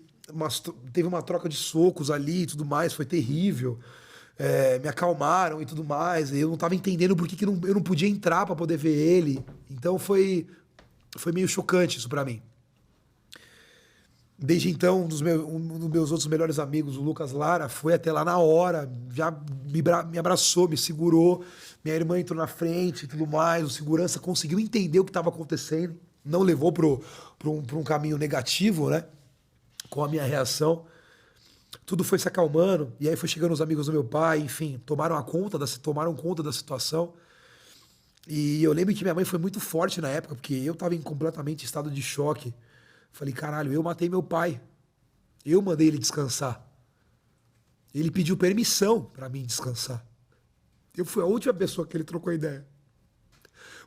uma troca de socos ali e tudo mais, foi terrível. Me acalmaram e tudo mais. Eu não estava entendendo por que eu não podia entrar para poder ver ele. Então foi meio chocante isso para mim. Desde então, um dos meus outros melhores amigos, o Lucas Lara, foi até lá na hora, já me abraçou, me segurou. Minha irmã entrou na frente e tudo mais. O segurança conseguiu entender o que estava acontecendo. Não levou para um caminho negativo, né? Com a minha reação. Tudo foi se acalmando. E aí foi chegando os amigos do meu pai, enfim, tomaram conta da situação. E eu lembro que minha mãe foi muito forte na época, porque eu estava em completamente estado de choque. Falei, caralho, eu matei meu pai. Eu mandei ele descansar. Ele pediu permissão para mim descansar. Eu fui a última pessoa que ele trocou ideia.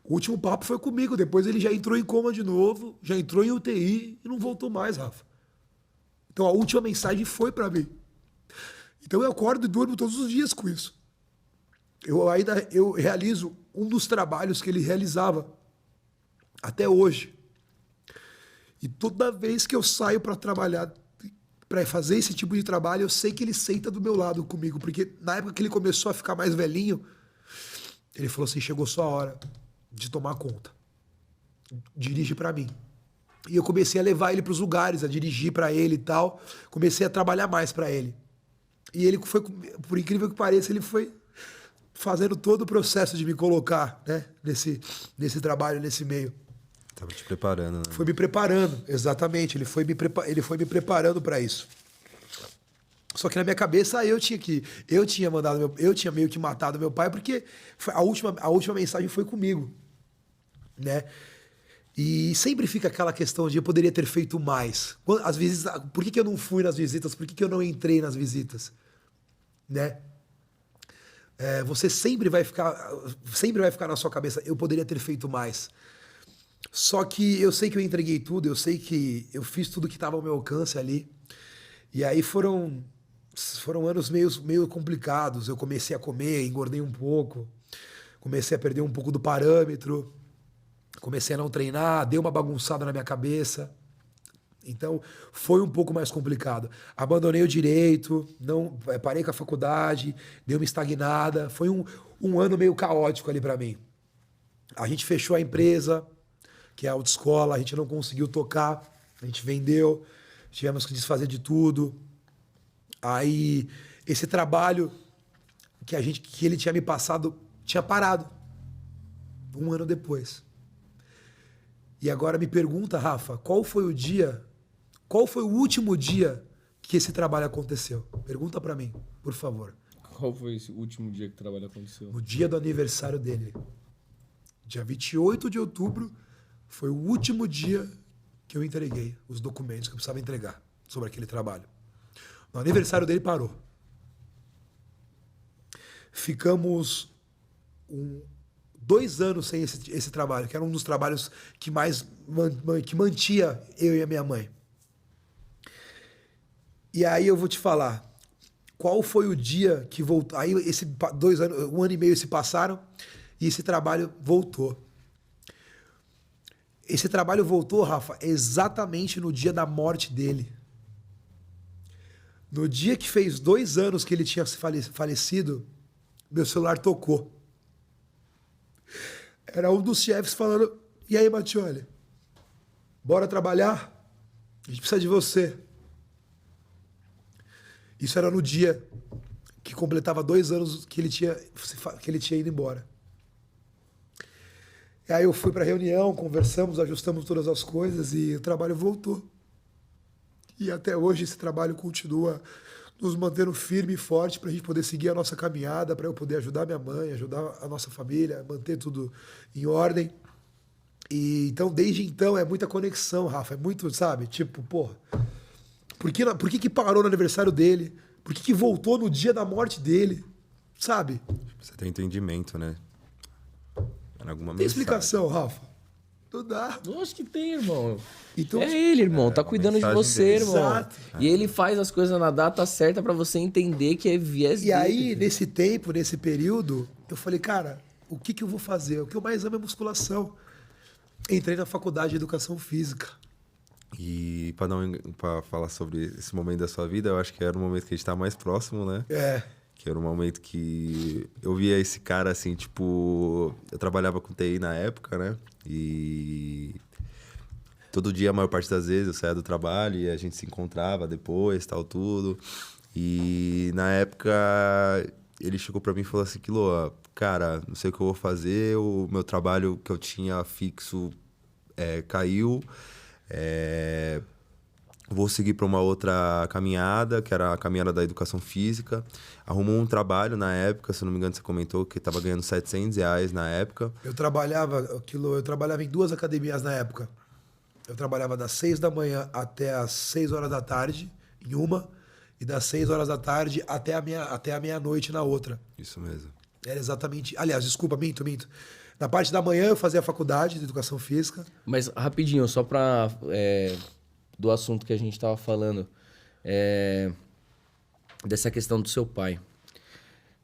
O último papo foi comigo. Depois ele já entrou em coma de novo, já entrou em UTI e não voltou mais, Rafa. Então a última mensagem foi para mim. Então eu acordo e durmo todos os dias com isso. Eu realizo um dos trabalhos que ele realizava até hoje. E toda vez que eu saio para trabalhar, para fazer esse tipo de trabalho, eu sei que ele senta do meu lado comigo, porque na época que ele começou a ficar mais velhinho, ele falou assim, chegou sua hora de tomar conta. Dirige para mim. E eu comecei a levar ele para os lugares, a dirigir para ele e tal. Comecei a trabalhar mais para ele. E ele foi, por incrível que pareça, ele foi fazendo todo o processo de me colocar, né, nesse trabalho, nesse meio. Tava te preparando, né? Foi me preparando, exatamente. Ele foi me preparando para isso. Só que na minha cabeça eu tinha meio que matado meu pai, porque a última mensagem foi comigo, né? E sempre fica aquela questão de eu poderia ter feito mais. Às vezes, por que eu não fui nas visitas? Por que eu não entrei nas visitas? Né? Você sempre vai ficar na sua cabeça, eu poderia ter feito mais. Só que eu sei que eu entreguei tudo, eu sei que eu fiz tudo que estava ao meu alcance ali. E aí foram anos meio complicados. Eu comecei a comer, engordei um pouco, comecei a perder um pouco do parâmetro, comecei a não treinar, dei uma bagunçada na minha cabeça. Então foi um pouco mais complicado. Abandonei o direito, parei com a faculdade, dei uma estagnada. Foi um ano meio caótico ali para mim. A gente fechou a empresa, que é a autoescola, a gente não conseguiu tocar, a gente vendeu, tivemos que desfazer de tudo. Aí esse trabalho que ele tinha me passado tinha parado 1 ano depois. E agora me pergunta, Rafa, qual foi o último dia que esse trabalho aconteceu? Pergunta para mim, por favor. Qual foi esse último dia que o trabalho aconteceu? No dia do aniversário dele. Dia 28 de outubro foi o último dia que eu entreguei os documentos que eu precisava entregar sobre aquele trabalho. No aniversário dele parou. Ficamos 2 anos sem esse trabalho, que era um dos trabalhos que mantia eu e a minha mãe. E aí eu vou te falar, qual foi o dia que voltou? Aí 2 anos, 1 ano e meio se passaram e esse trabalho voltou. Esse trabalho voltou, Rafa, exatamente no dia da morte dele. No dia que fez 2 anos que ele tinha falecido, meu celular tocou. Era um dos chefes falando, e aí, Mattioli, bora trabalhar? A gente precisa de você. Isso era no dia que completava 2 anos que ele tinha ido embora. E aí eu fui para a reunião, conversamos, ajustamos todas as coisas e o trabalho voltou. E até hoje esse trabalho continua nos mantendo firme e forte para a gente poder seguir a nossa caminhada, para eu poder ajudar minha mãe, ajudar a nossa família, manter tudo em ordem. E então, desde então, é muita conexão, Rafa. É muito, sabe? Tipo, porra, por que parou no aniversário dele? Por que voltou no dia da morte dele? Sabe? Você tem entendimento, né? Era alguma Tem mensagem. explicação, Rafa? Não dá. Lógico que tem, irmão. Então, É ele, irmão. Tá cuidando de mensagem você, dele. irmão. Exato. E ele faz as coisas na data certa pra você entender que é viés E dele. aí, nesse tempo, nesse período, eu falei, cara, o que eu vou fazer? O que eu mais amo é musculação. Entrei na faculdade de Educação Física. E para falar sobre esse momento da sua vida, eu acho que era o momento que a gente tá mais próximo, né? É. Que era um momento que eu via esse cara assim, tipo... Eu trabalhava com TI na época, né? E todo dia, a maior parte das vezes, eu saía do trabalho e a gente se encontrava depois, tal, tudo. E na época, ele chegou pra mim e falou assim, Quiloa, cara, não sei o que eu vou fazer, o meu trabalho que eu tinha fixo caiu, vou seguir para uma outra caminhada, que era a caminhada da educação física. Arrumou um trabalho na época, se não me engano, você comentou que estava ganhando R$700 na época. Eu trabalhava em 2 academias na época. Eu trabalhava das 6 da manhã até as 6 horas da tarde em uma, e das 6 horas da tarde até a meia-noite na outra. Isso mesmo. Era exatamente... Aliás, desculpa, minto. Na parte da manhã eu fazia a faculdade de Educação Física. Mas rapidinho, só pra... do assunto que a gente tava falando. Dessa questão do seu pai.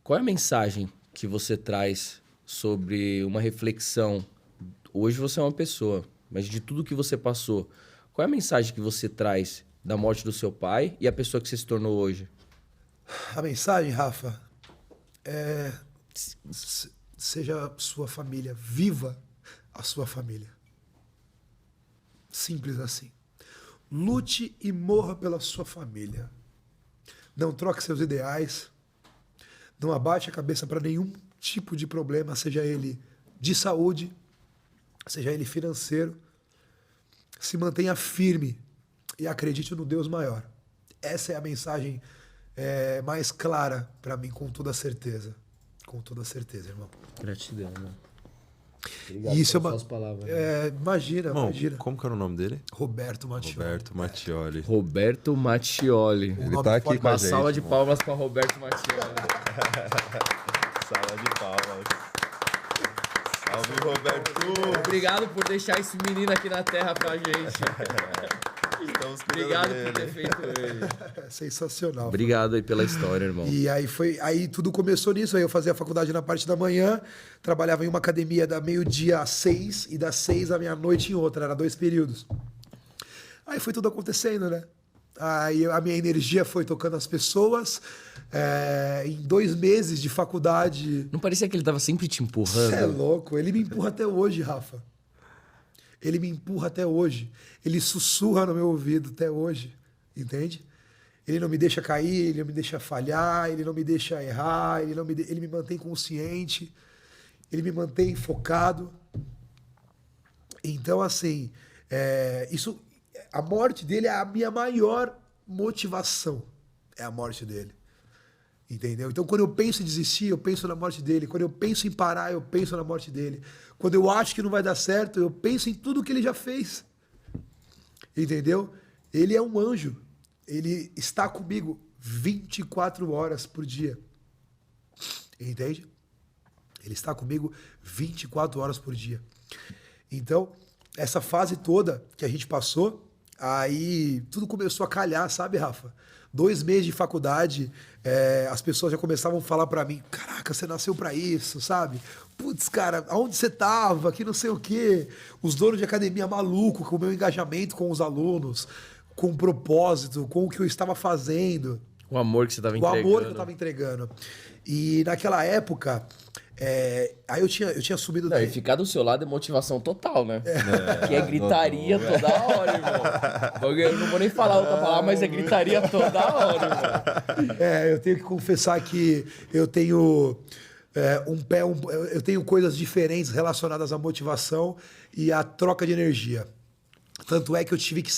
Qual é a mensagem que você traz sobre uma reflexão? Hoje você é uma pessoa, mas de tudo que você passou, qual é a mensagem que você traz da morte do seu pai e a pessoa que você se tornou hoje? A mensagem, Rafa, seja sua família, viva a sua família. Simples assim. Lute e morra pela sua família. Não troque seus ideais. Não abaixe a cabeça para nenhum tipo de problema, seja ele de saúde, seja ele financeiro. Se mantenha firme e acredite no Deus maior. Essa é a mensagem mais clara para mim, com toda certeza. Com toda certeza, irmão. Gratidão, mano. Obrigado Isso pelas suas palavras. imagina, Irmão, imagina. como que era o nome dele? Roberto Mattioli. Roberto Mattioli. Roberto Mattioli. Um Ele nome tá aqui forte. com a Uma gente. salva de irmão. palmas para Roberto Mattioli. Salva de palmas. Salve, Roberto! Obrigado por deixar esse menino aqui na terra pra gente. Estamos cuidando Obrigado dele. por ter feito ele. Sensacional. Obrigado aí pela história, irmão. E aí tudo começou nisso. Aí eu fazia a faculdade na parte da manhã, trabalhava em uma academia da meio-dia às 6 e das 6 à meia-noite em outra, era 2 períodos. Aí foi tudo acontecendo, né? Aí a minha energia foi tocando as pessoas. Em 2 meses de faculdade. Não parecia que ele tava sempre te empurrando? Você é louco, ele me empurra até hoje, Rafa. Ele me empurra até hoje. Ele sussurra no meu ouvido até hoje, entende? Ele não me deixa cair, ele não me deixa falhar, ele não me deixa errar, ele me mantém consciente, ele me mantém focado. Então, assim, a morte dele é a minha maior motivação. É a morte dele. Entendeu? Então, quando eu penso em desistir, eu penso na morte dele. Quando eu penso em parar, eu penso na morte dele. Quando eu acho que não vai dar certo, eu penso em tudo que ele já fez. Entendeu? Ele é um anjo. Ele está comigo 24 horas por dia. Entende? Ele está comigo 24 horas por dia. Então, essa fase toda que a gente passou, Aí tudo começou a calhar, sabe, Rafa? 2 meses de faculdade, as pessoas já começavam a falar pra mim: caraca, você nasceu pra isso, sabe? Putz, cara, aonde você tava? Que não sei o quê. Os donos de academia maluco com o meu engajamento com os alunos, com o propósito, com o que eu estava fazendo. O amor que você estava O entregando. amor que eu estava entregando. E naquela época, aí eu tinha subido... Não, e ficar do seu lado é motivação total, né? Que é gritaria toda hora, irmão. Eu não vou nem falar outra palavra, mas é gritaria toda hora, irmão. Eu tenho que confessar que eu tenho... eu tenho coisas diferentes relacionadas à motivação e à troca de energia. Tanto é que eu tive que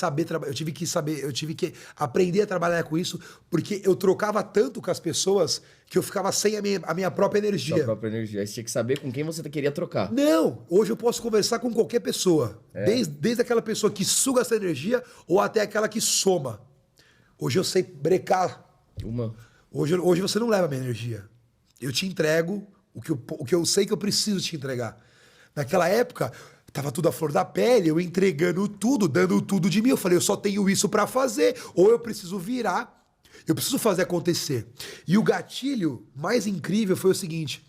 aprender a trabalhar com isso, porque eu trocava tanto com as pessoas que eu ficava sem a minha própria energia. Sua própria energia. Aí você tinha que saber com quem você queria trocar. Não! Hoje eu posso conversar com qualquer pessoa. Desde aquela pessoa que suga essa energia ou até aquela que soma. Hoje eu sei brecar. Hoje você não leva a minha energia. Eu te entrego o que eu sei que eu preciso te entregar. Naquela época... Tava tudo à flor da pele, eu entregando tudo, dando tudo de mim. Eu falei, eu só tenho isso pra fazer, ou eu preciso virar, eu preciso fazer acontecer. E o gatilho mais incrível foi o seguinte: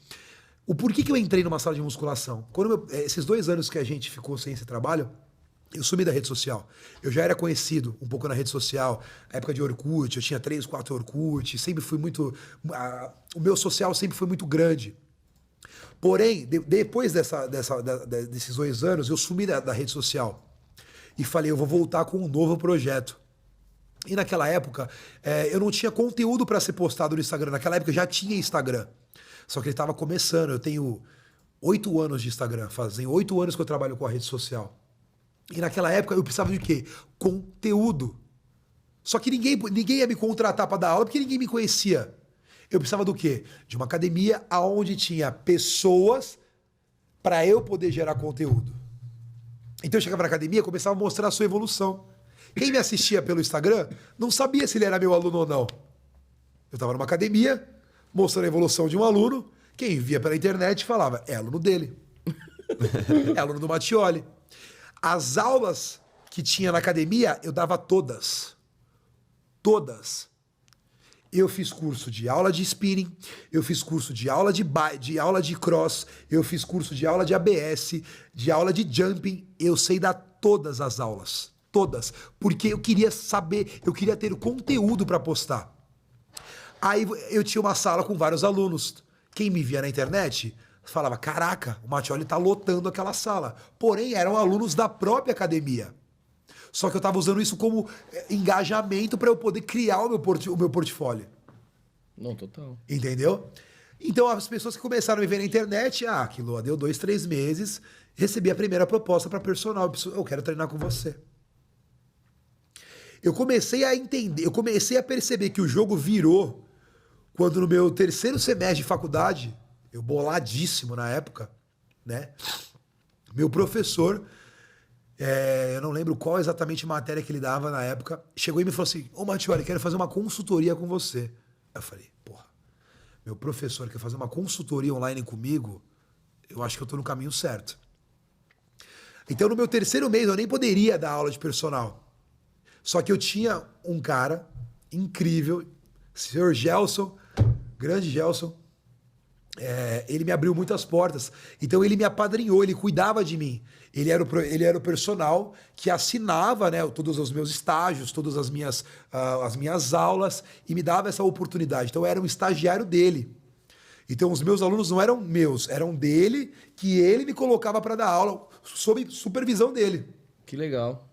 o porquê que eu entrei numa sala de musculação? Esses 2 anos que a gente ficou sem esse trabalho, eu sumi da rede social. Eu já era conhecido um pouco na rede social, na época de Orkut, eu tinha 3, 4 Orkut, sempre fui muito... o meu social sempre foi muito grande. Porém, depois desses 2 anos, eu sumi da rede social e falei, eu vou voltar com um novo projeto. E naquela época, eu não tinha conteúdo para ser postado no Instagram. Naquela época já tinha Instagram, só que ele estava começando. Eu tenho 8 anos de Instagram, fazem 8 anos que eu trabalho com a rede social. E naquela época eu precisava de quê? Conteúdo. Só que ninguém ia me contratar para dar aula porque ninguém me conhecia. Eu precisava do quê? De uma academia onde tinha pessoas para eu poder gerar conteúdo. Então eu chegava na academia e começava a mostrar a sua evolução. Quem me assistia pelo Instagram não sabia se ele era meu aluno ou não. Eu estava numa academia, mostrando a evolução de um aluno. Quem via pela internet falava, é aluno dele. É aluno do Mattioli. As aulas que tinha na academia, eu dava todas. Todas. Eu fiz curso de aula de spinning, eu fiz curso de aula de aula de cross, eu fiz curso de aula de ABS, de aula de jumping. Eu sei dar todas as aulas, todas, porque eu queria saber, eu queria ter o conteúdo para postar. Aí eu tinha uma sala com vários alunos. Quem me via na internet falava, caraca, o Mattioli tá lotando aquela sala. Porém, eram alunos da própria academia. Só que eu estava usando isso como engajamento para eu poder criar o meu portfólio. Não, total. Entendeu? Então, as pessoas que começaram a me ver na internet, aquilo deu 2, 3 meses, recebi a primeira proposta para personal. Eu quero treinar com você. Eu comecei a entender, eu comecei a perceber que o jogo virou quando no meu 3º semestre de faculdade, eu boladíssimo na época, né? Meu professor... eu não lembro qual exatamente matéria que ele dava na época, chegou e me falou assim, ô Mattioli, quero fazer uma consultoria com você. Eu falei, porra, meu professor quer fazer uma consultoria online comigo, eu acho que eu tô no caminho certo. Então no meu 3º mês eu nem poderia dar aula de personal. Só que eu tinha um cara incrível, senhor Gelson, grande Gelson, ele me abriu muitas portas. Então ele me apadrinhou, ele cuidava de mim. Ele era o personal que assinava, né, todos os meus estágios, todas as minhas aulas e me dava essa oportunidade. Então eu era um estagiário dele. Então os meus alunos não eram meus, eram dele, que ele me colocava para dar aula sob supervisão dele. Que legal.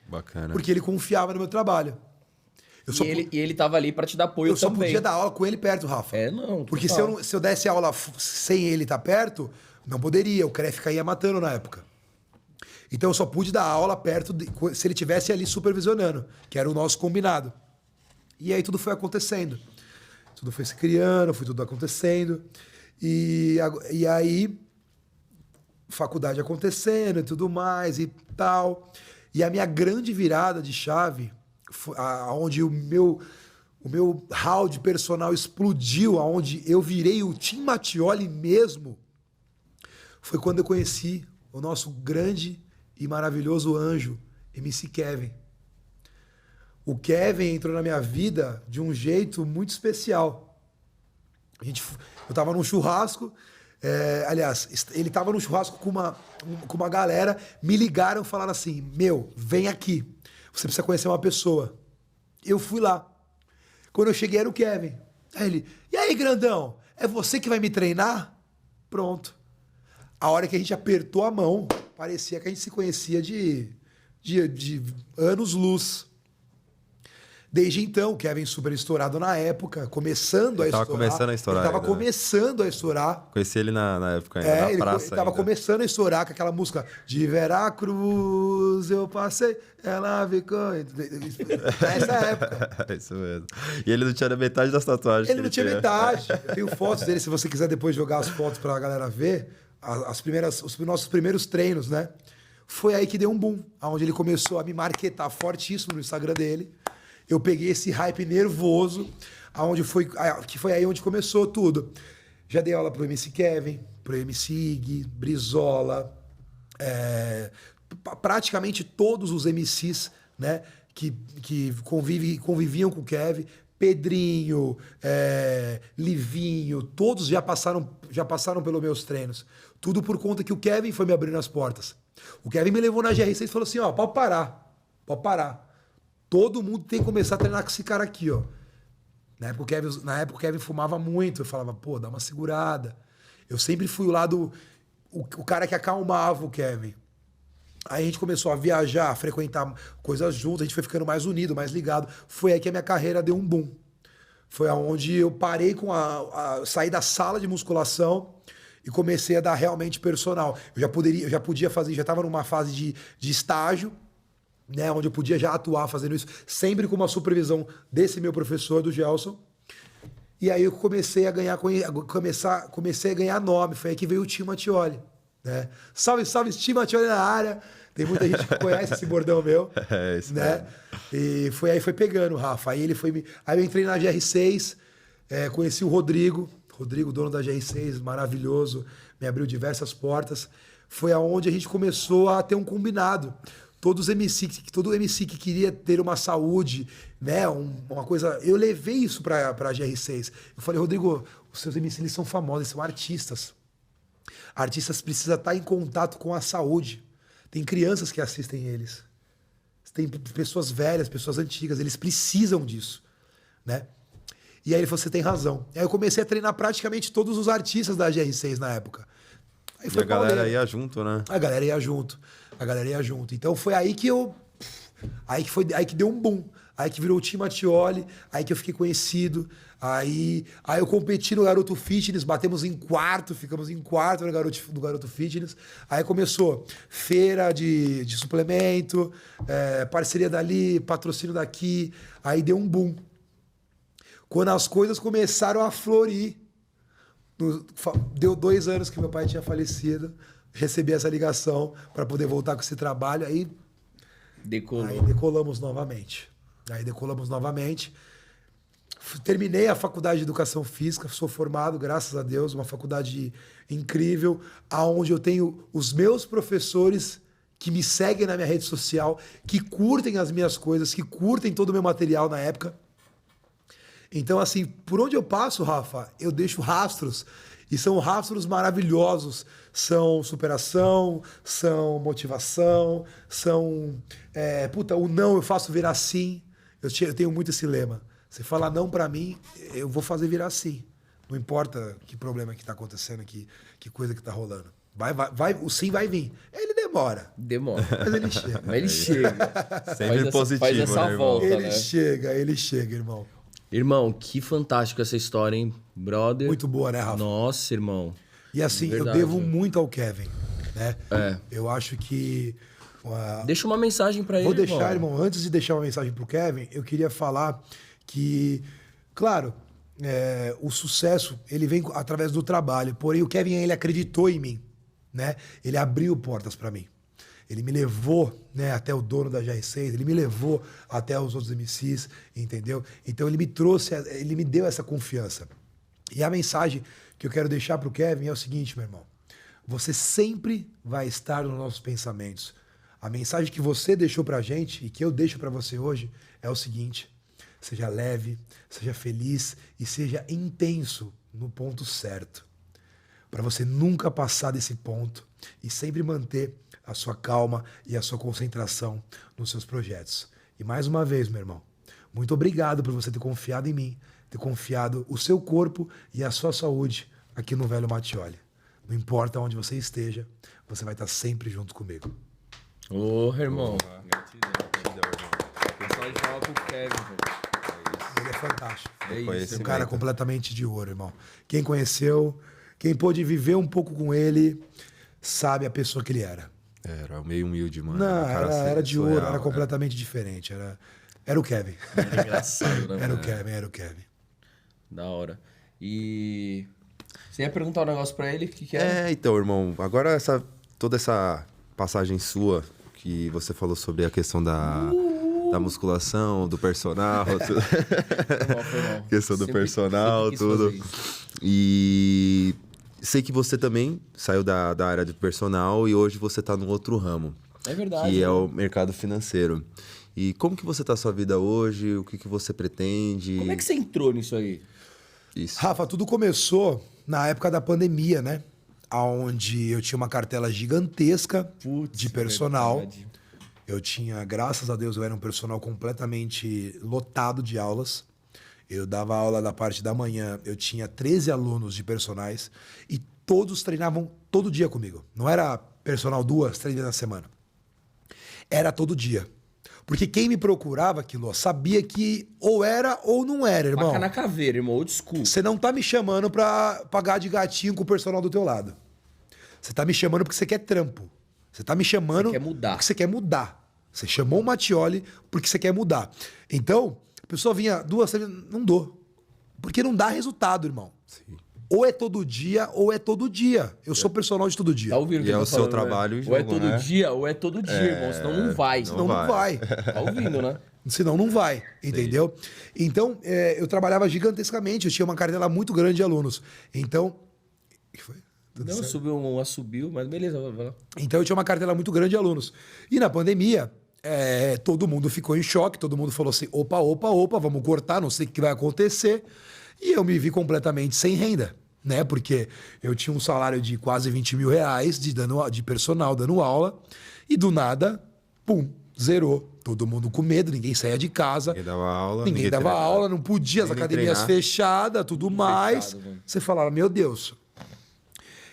Bacana. Porque ele confiava no meu trabalho. E ele tava ali pra te dar apoio também. Eu só podia dar aula com ele perto, Rafa. Não. Porque se eu desse aula sem ele estar perto, não poderia. O CREF ia matando na época. Então eu só pude dar aula perto se ele estivesse ali supervisionando, que era o nosso combinado. E aí tudo foi acontecendo. Tudo foi se criando, foi tudo acontecendo. E aí, faculdade acontecendo e tudo mais e tal. E a minha grande virada de chave... onde o meu hall de personal explodiu, onde eu virei o Tim Mattioli mesmo, foi quando eu conheci o nosso grande e maravilhoso anjo, MC Kevin. o Kevin entrou na minha vida de um jeito muito especial. Eu tava num churrasco, aliás, ele tava num churrasco com uma galera, me ligaram e falaram assim, meu, vem aqui, você precisa conhecer uma pessoa. Eu fui lá. Quando eu cheguei era o Kevin. Aí ele, e aí, grandão, é você que vai me treinar? Pronto. A hora que a gente apertou a mão, parecia que a gente se conhecia de anos-luz. Desde então, o Kevin super estourado na época, começando a estourar. Tava começando a estourar. Ele tava ainda, começando a estourar. Conheci ele na época ainda, na praça. Ele tava ainda. começando a estourar com aquela música de Veracruz, eu passei, ela ficou... Nessa época. Isso mesmo. E ele não tinha metade das tatuagens. Ele não tinha metade. Eu tenho fotos dele, se você quiser depois jogar as fotos pra galera ver, os nossos primeiros treinos, né? Foi aí que deu um boom, onde ele começou a me marketar fortíssimo no Instagram dele. Eu peguei esse hype nervoso, que foi aí onde começou tudo. Já dei aula pro MC Kevin, pro MC Ig, Brizola, praticamente todos os MCs, né, que conviviam com o Kevin, Pedrinho, Livinho, todos já passaram pelos meus treinos. Tudo por conta que o Kevin foi me abrindo as portas. O Kevin me levou na GR6 e falou assim, ó, pode parar. Todo mundo tem que começar a treinar com esse cara aqui, ó. Na época o Kevin fumava muito. Eu falava, pô, dá uma segurada. Eu sempre fui o lado... O cara que acalmava o Kevin. Aí a gente começou a viajar, a frequentar coisas juntos. A gente foi ficando mais unido, mais ligado. Foi aí que a minha carreira deu um boom. Foi aonde eu parei com sair da sala de musculação e comecei a dar realmente personal. Eu já podia fazer... Já estava numa fase de estágio, né, onde eu podia já atuar fazendo isso, sempre com uma supervisão desse meu professor, do Gelson. E aí eu comecei a ganhar nome. Foi aí que veio o Tim Mattioli, né? Salve, salve, Tim Mattioli na área. Tem muita gente que conhece esse bordão meu. Isso né? E foi pegando, Rafa. Aí eu entrei na GR6, conheci o Rodrigo, dono da GR6, maravilhoso, me abriu diversas portas. Foi aonde a gente começou a ter um combinado. Todo MC que queria ter uma saúde, né, uma coisa... Eu levei isso pra GR6. Eu falei, Rodrigo, os seus MC eles são famosos, eles são artistas. Artistas precisam estar em contato com a saúde. Tem crianças que assistem eles. Tem pessoas velhas, pessoas antigas, eles precisam disso, né? E aí ele falou, você tem razão. Aí eu comecei a treinar praticamente todos os artistas da GR6 na época. Aí foi a galera ia junto, né? A galera ia junto. Então foi aí que aí que deu um boom. Aí que virou o Tim Mattioli, aí que eu fiquei conhecido. Aí eu competi no Garoto Fitness, ficamos em quarto no Garoto Fitness. Aí começou feira de suplemento, parceria dali, patrocínio daqui. Aí deu um boom. Quando as coisas começaram a florir, deu 2 anos que meu pai tinha falecido, recebi essa ligação para poder voltar com esse trabalho, aí decolamos novamente. Terminei a faculdade de Educação Física, sou formado, graças a Deus, uma faculdade incrível, aonde eu tenho os meus professores que me seguem na minha rede social, que curtem as minhas coisas, que curtem todo o meu material na época. Então, assim, por onde eu passo, Rafa, eu deixo rastros. E são rastros maravilhosos. São superação, são motivação, são... o não eu faço virar sim. Eu tenho muito esse lema. Você fala não pra mim, eu vou fazer virar sim. Não importa que problema que tá acontecendo, que coisa que tá rolando. O sim vai vir. Ele demora. Mas ele chega. Mas ele chega. Sempre positivo, faz essa né, volta, irmão? Ele chega, irmão. Irmão, que fantástico essa história, hein, brother? Muito boa, né, Rafa? Nossa, irmão. E assim, Verdade. eu devo muito ao Kevin, né? Eu acho que... Deixa uma mensagem pra ele, Vou deixar, irmão. Antes de deixar uma mensagem pro Kevin, eu queria falar que, claro, o sucesso, ele vem através do trabalho. Porém, o Kevin, ele acreditou em mim, né? Ele abriu portas pra mim. Ele me levou, né, até o dono da GR6, ele me levou até os outros MCs, entendeu? Então ele me deu essa confiança. E a mensagem que eu quero deixar pro Kevin é o seguinte, meu irmão. Você sempre vai estar nos nossos pensamentos. A mensagem que você deixou pra gente e que eu deixo pra você hoje é o seguinte: seja leve, seja feliz e seja intenso no ponto certo. Para você nunca passar desse ponto e sempre manter a sua calma e a sua concentração nos seus projetos. E mais uma vez, meu irmão, muito obrigado por você ter confiado em mim, ter confiado o seu corpo e a sua saúde aqui no Velho Mattioli. Não importa onde você esteja, você vai estar sempre junto comigo. Ô, irmão. Gratidão, irmão. O pessoal de falar pro Kevin, velho. Ele é fantástico. É isso. Um cara completamente de ouro, irmão. Quem conheceu, quem pôde viver um pouco com ele, sabe a pessoa que ele era. Era meio humilde, mano. Não, Cara era de surreal, ouro, era completamente diferente. Era o Kevin. Era engraçado, né? Era o Kevin. Da hora. E... Você ia perguntar um negócio pra ele? O que era? Então, irmão, agora toda essa passagem sua, que você falou sobre a questão da musculação, do personal, tudo. Foi mal. Questão do Sempre- personal, sempre quis tudo. fazer isso. E sei que você também saiu da área do personal e hoje você tá num outro ramo, É verdade. que né? é o mercado financeiro. E como que você tá a sua vida hoje? O que você pretende? Como é que você entrou nisso aí? Isso. Rafa, tudo começou na época da pandemia, né? Onde eu tinha uma cartela gigantesca de personal. verdade. Eu tinha, graças a Deus, eu era um personal completamente lotado de aulas. Eu dava aula da parte da manhã, eu tinha 13 alunos de personagens e todos treinavam todo dia comigo. Não era personal 2, 3 vezes na semana. Era todo dia. Porque quem me procurava, Quilô, sabia que ou era ou não era, irmão. Faca na caveira, irmão. Old school. Você não tá me chamando pra pagar de gatinho com o personal do teu lado. Você tá me chamando porque você quer trampo. Você tá me chamando Você quer mudar. porque você quer mudar. Você chamou o Mattioli porque você quer mudar. Então, a pessoa vinha 2, 3, não dou. Porque não dá resultado, irmão. Sim. Ou é todo dia, ou é todo dia. Eu sou personal de todo dia. Tá ouvindo o que E eu é tô o seu falando, trabalho né? e Ou é jogo, todo né? dia, ou é todo dia, irmão. Senão não vai. Senão não vai. Tá ouvindo, né? Senão não vai, entendeu? Então, eu trabalhava gigantescamente. Eu tinha uma cartela muito grande de alunos. Então... O que foi? Tudo Não, certo? subiu, mas beleza, vai lá. Então eu tinha uma cartela muito grande de alunos. E na pandemia, todo mundo ficou em choque, todo mundo falou assim: opa, vamos cortar, não sei o que vai acontecer. E eu me vi completamente sem renda, né? Porque eu tinha um salário de quase 20 mil reais de personal dando aula, e do nada, pum, zerou. Todo mundo com medo, ninguém saía de casa. Ninguém dava aula. Ninguém dava treinava. aula, não podia, as Nem academias treinar. fechadas, tudo mais. mano. Você falava, meu Deus.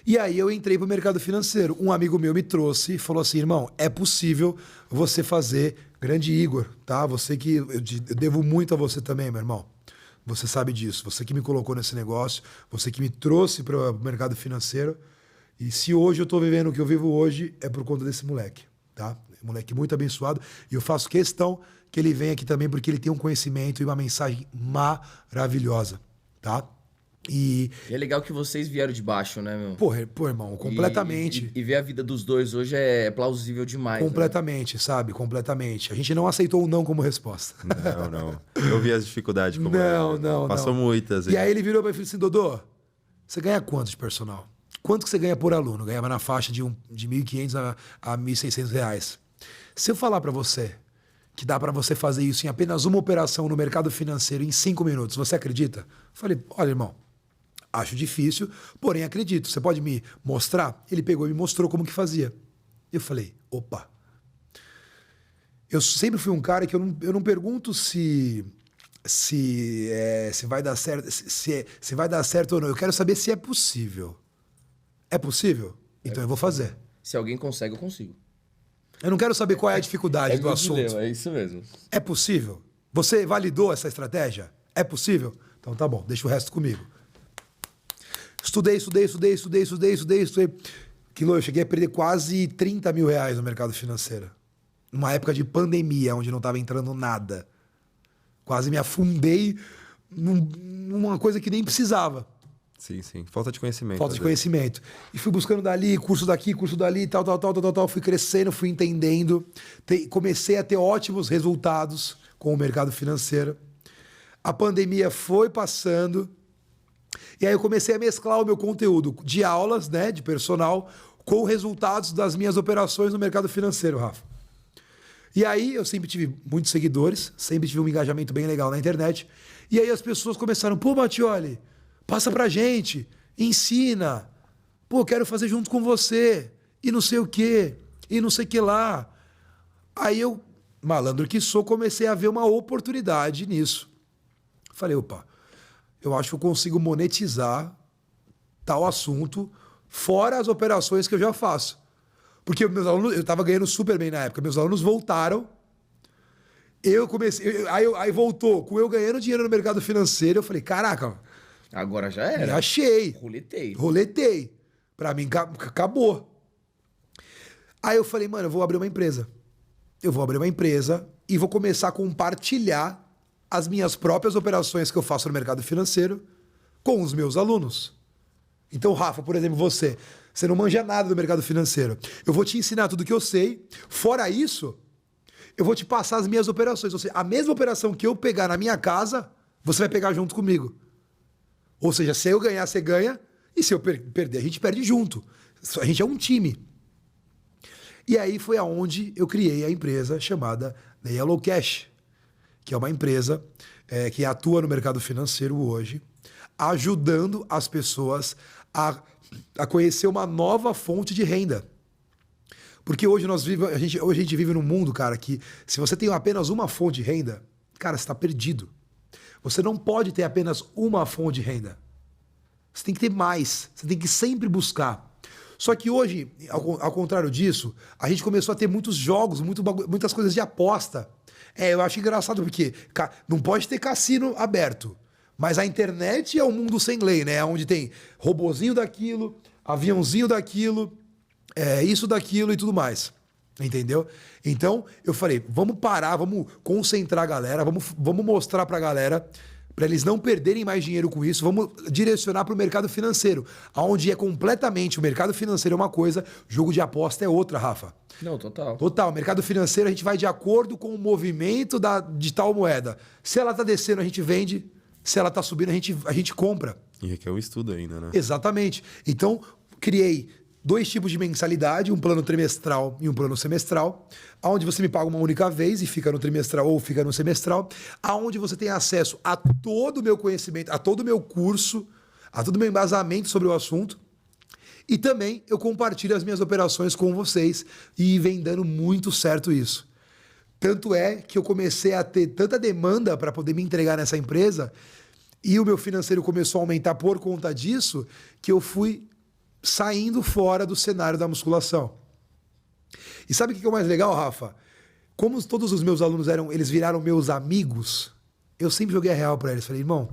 E aí eu entrei pro mercado financeiro. Um amigo meu me trouxe e falou assim, irmão, é possível você fazer... Grande Igor, tá? Você que... Eu devo muito a você também, meu irmão. Você sabe disso. Você que me colocou nesse negócio. Você que me trouxe pro mercado financeiro. E se hoje eu tô vivendo o que eu vivo hoje, é por conta desse moleque, tá? Moleque muito abençoado. E eu faço questão que ele venha aqui também, porque ele tem um conhecimento e uma mensagem maravilhosa, tá? E, E é legal que vocês vieram de baixo, né, meu? pô, irmão, completamente. E ver a vida dos dois hoje é plausível demais. né? Completamente, sabe? Completamente. A gente não aceitou o não como resposta. Não. Eu vi as dificuldades como Não. Passou muitas. E aí ele virou pra mim e falou assim, Dodô, você ganha quanto de personal? Quanto que você ganha por aluno? Ganhava na faixa de 1.500 a 1.600 reais. Se eu falar pra você que dá pra você fazer isso em apenas uma operação no mercado financeiro em 5 minutos, você acredita? Eu falei, olha, irmão, acho difícil, porém acredito. Você pode me mostrar? Ele pegou e me mostrou como que fazia. Eu falei, opa. Eu sempre fui um cara que eu não pergunto se vai dar certo, se vai dar certo ou não. Eu quero saber se é possível. É possível? Então eu vou fazer. Se alguém consegue, eu consigo. Eu não quero saber qual é a dificuldade do meu assunto. dilema, é isso mesmo. É possível? Você validou essa estratégia? É possível? Então tá bom, deixa o resto comigo. Estudei. Quilo, eu cheguei a perder quase 30 mil reais no mercado financeiro. Numa época de pandemia, onde não estava entrando nada. Quase me afundei numa coisa que nem precisava. Sim. Falta de conhecimento. Falta de às vezes. conhecimento. E fui buscando dali, curso daqui, curso dali, tal. Fui crescendo, fui entendendo. Comecei a ter ótimos resultados com o mercado financeiro. A pandemia foi passando. E aí eu comecei a mesclar o meu conteúdo de aulas, né, de personal, com resultados das minhas operações no mercado financeiro, Rafa. E aí eu sempre tive muitos seguidores, sempre tive um engajamento bem legal na internet. E aí as pessoas começaram, pô, Mattioli, passa pra gente, ensina. Pô, quero fazer junto com você. E não sei o quê, e não sei o que lá. Aí eu, malandro que sou, comecei a ver uma oportunidade nisso. Falei, opa, eu acho que eu consigo monetizar tal assunto fora as operações que eu já faço. Porque meus alunos, eu estava ganhando super bem na época, meus alunos voltaram, eu comecei, aí voltou, com eu ganhando dinheiro no mercado financeiro, eu falei, caraca, Agora já era. me achei. Roletei. Pra mim, acabou. Aí eu falei, mano, eu vou abrir uma empresa. Eu vou abrir uma empresa e vou começar a compartilhar as minhas próprias operações que eu faço no mercado financeiro com os meus alunos. Então, Rafa, por exemplo, você não manja nada do mercado financeiro. Eu vou te ensinar tudo que eu sei. Fora isso, eu vou te passar as minhas operações. Ou seja, a mesma operação que eu pegar na minha casa, você vai pegar junto comigo. Ou seja, se eu ganhar, você ganha. E se eu perder, a gente perde junto. A gente é um time. E aí foi aonde eu criei a empresa chamada The Yellow Cash, que é uma empresa que atua no mercado financeiro hoje, ajudando as pessoas a conhecer uma nova fonte de renda. Porque hoje hoje a gente vive num mundo, cara, que se você tem apenas uma fonte de renda, cara, você está perdido. Você não pode ter apenas uma fonte de renda. Você tem que ter mais. Você tem que sempre buscar. Só que hoje, ao contrário disso, a gente começou a ter muitos jogos, muitas coisas de aposta. Eu acho engraçado porque não pode ter cassino aberto. Mas a internet é um mundo sem lei, né? Onde tem robozinho daquilo, aviãozinho daquilo, isso daquilo e tudo mais. Entendeu? Então, eu falei, vamos parar, vamos concentrar a galera, vamos mostrar pra galera, para eles não perderem mais dinheiro com isso, vamos direcionar para o mercado financeiro, onde é completamente, o mercado financeiro é uma coisa, jogo de aposta é outra, Rafa. Não, total. Total, mercado financeiro a gente vai de acordo com o movimento de tal moeda. Se ela tá descendo, a gente vende, se ela tá subindo, a gente compra. E requer um estudo ainda, né? Exatamente. Então, criei 2 tipos de mensalidade, um plano trimestral e um plano semestral, onde você me paga uma única vez e fica no trimestral ou fica no semestral, aonde você tem acesso a todo o meu conhecimento, a todo o meu curso, a todo o meu embasamento sobre o assunto. E também eu compartilho as minhas operações com vocês e vem dando muito certo isso. Tanto é que eu comecei a ter tanta demanda para poder me entregar nessa empresa e o meu financeiro começou a aumentar por conta disso, que eu fui saindo fora do cenário da musculação. E sabe o que é o mais legal, Rafa? Como todos os meus alunos eles viraram meus amigos, eu sempre joguei a real para eles. Falei, irmão,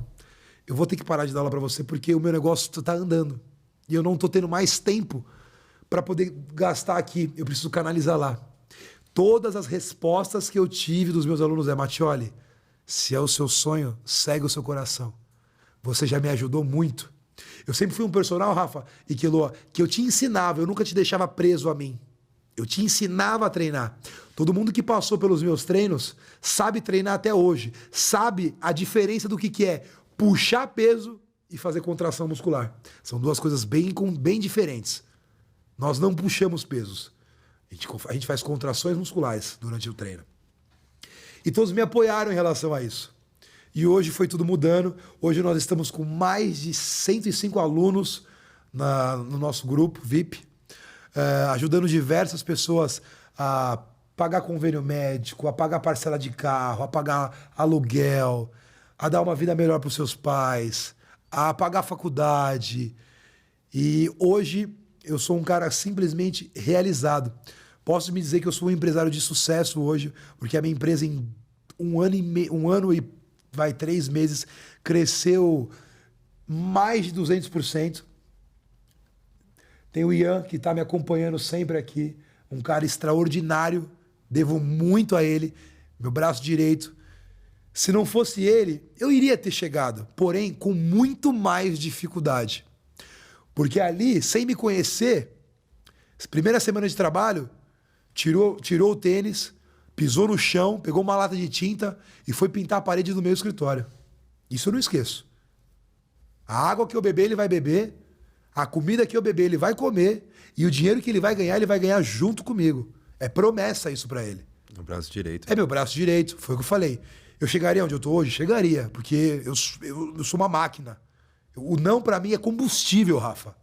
eu vou ter que parar de dar aula para você porque o meu negócio tá andando. E eu não tô tendo mais tempo para poder gastar aqui. Eu preciso canalizar lá. Todas as respostas que eu tive dos meus alunos Mattioli, se é o seu sonho, segue o seu coração. Você já me ajudou muito. Eu sempre fui um personal, Rafa e Quiloa, que eu te ensinava, eu nunca te deixava preso a mim. Eu te ensinava a treinar. Todo mundo que passou pelos meus treinos sabe treinar até hoje. Sabe a diferença do que é puxar peso e fazer contração muscular. São 2 coisas bem diferentes. Nós não puxamos pesos. A gente faz contrações musculares durante o treino. E todos me apoiaram em relação a isso. E hoje foi tudo mudando. Hoje nós estamos com mais de 105 alunos no nosso grupo VIP, ajudando diversas pessoas a pagar convênio médico, a pagar parcela de carro, a pagar aluguel, a dar uma vida melhor para os seus pais, a pagar faculdade. E hoje eu sou um cara simplesmente realizado. Posso me dizer que eu sou um empresário de sucesso hoje, porque a minha empresa em um ano e 3 meses, cresceu mais de 200%. Tem o Ian, que está me acompanhando sempre aqui, um cara extraordinário, devo muito a ele, meu braço direito. Se não fosse ele, eu iria ter chegado, porém com muito mais dificuldade. Porque ali, sem me conhecer, primeira semana de trabalho, tirou o tênis, pisou no chão, pegou uma lata de tinta e foi pintar a parede do meu escritório. Isso eu não esqueço. A água que eu beber, ele vai beber. A comida que eu beber, ele vai comer. E o dinheiro que ele vai ganhar junto comigo. É promessa isso pra ele. No braço direito. É meu braço direito, foi o que eu falei. Eu chegaria onde eu tô hoje? Chegaria, porque eu sou uma máquina. O não pra mim é combustível, Rafa.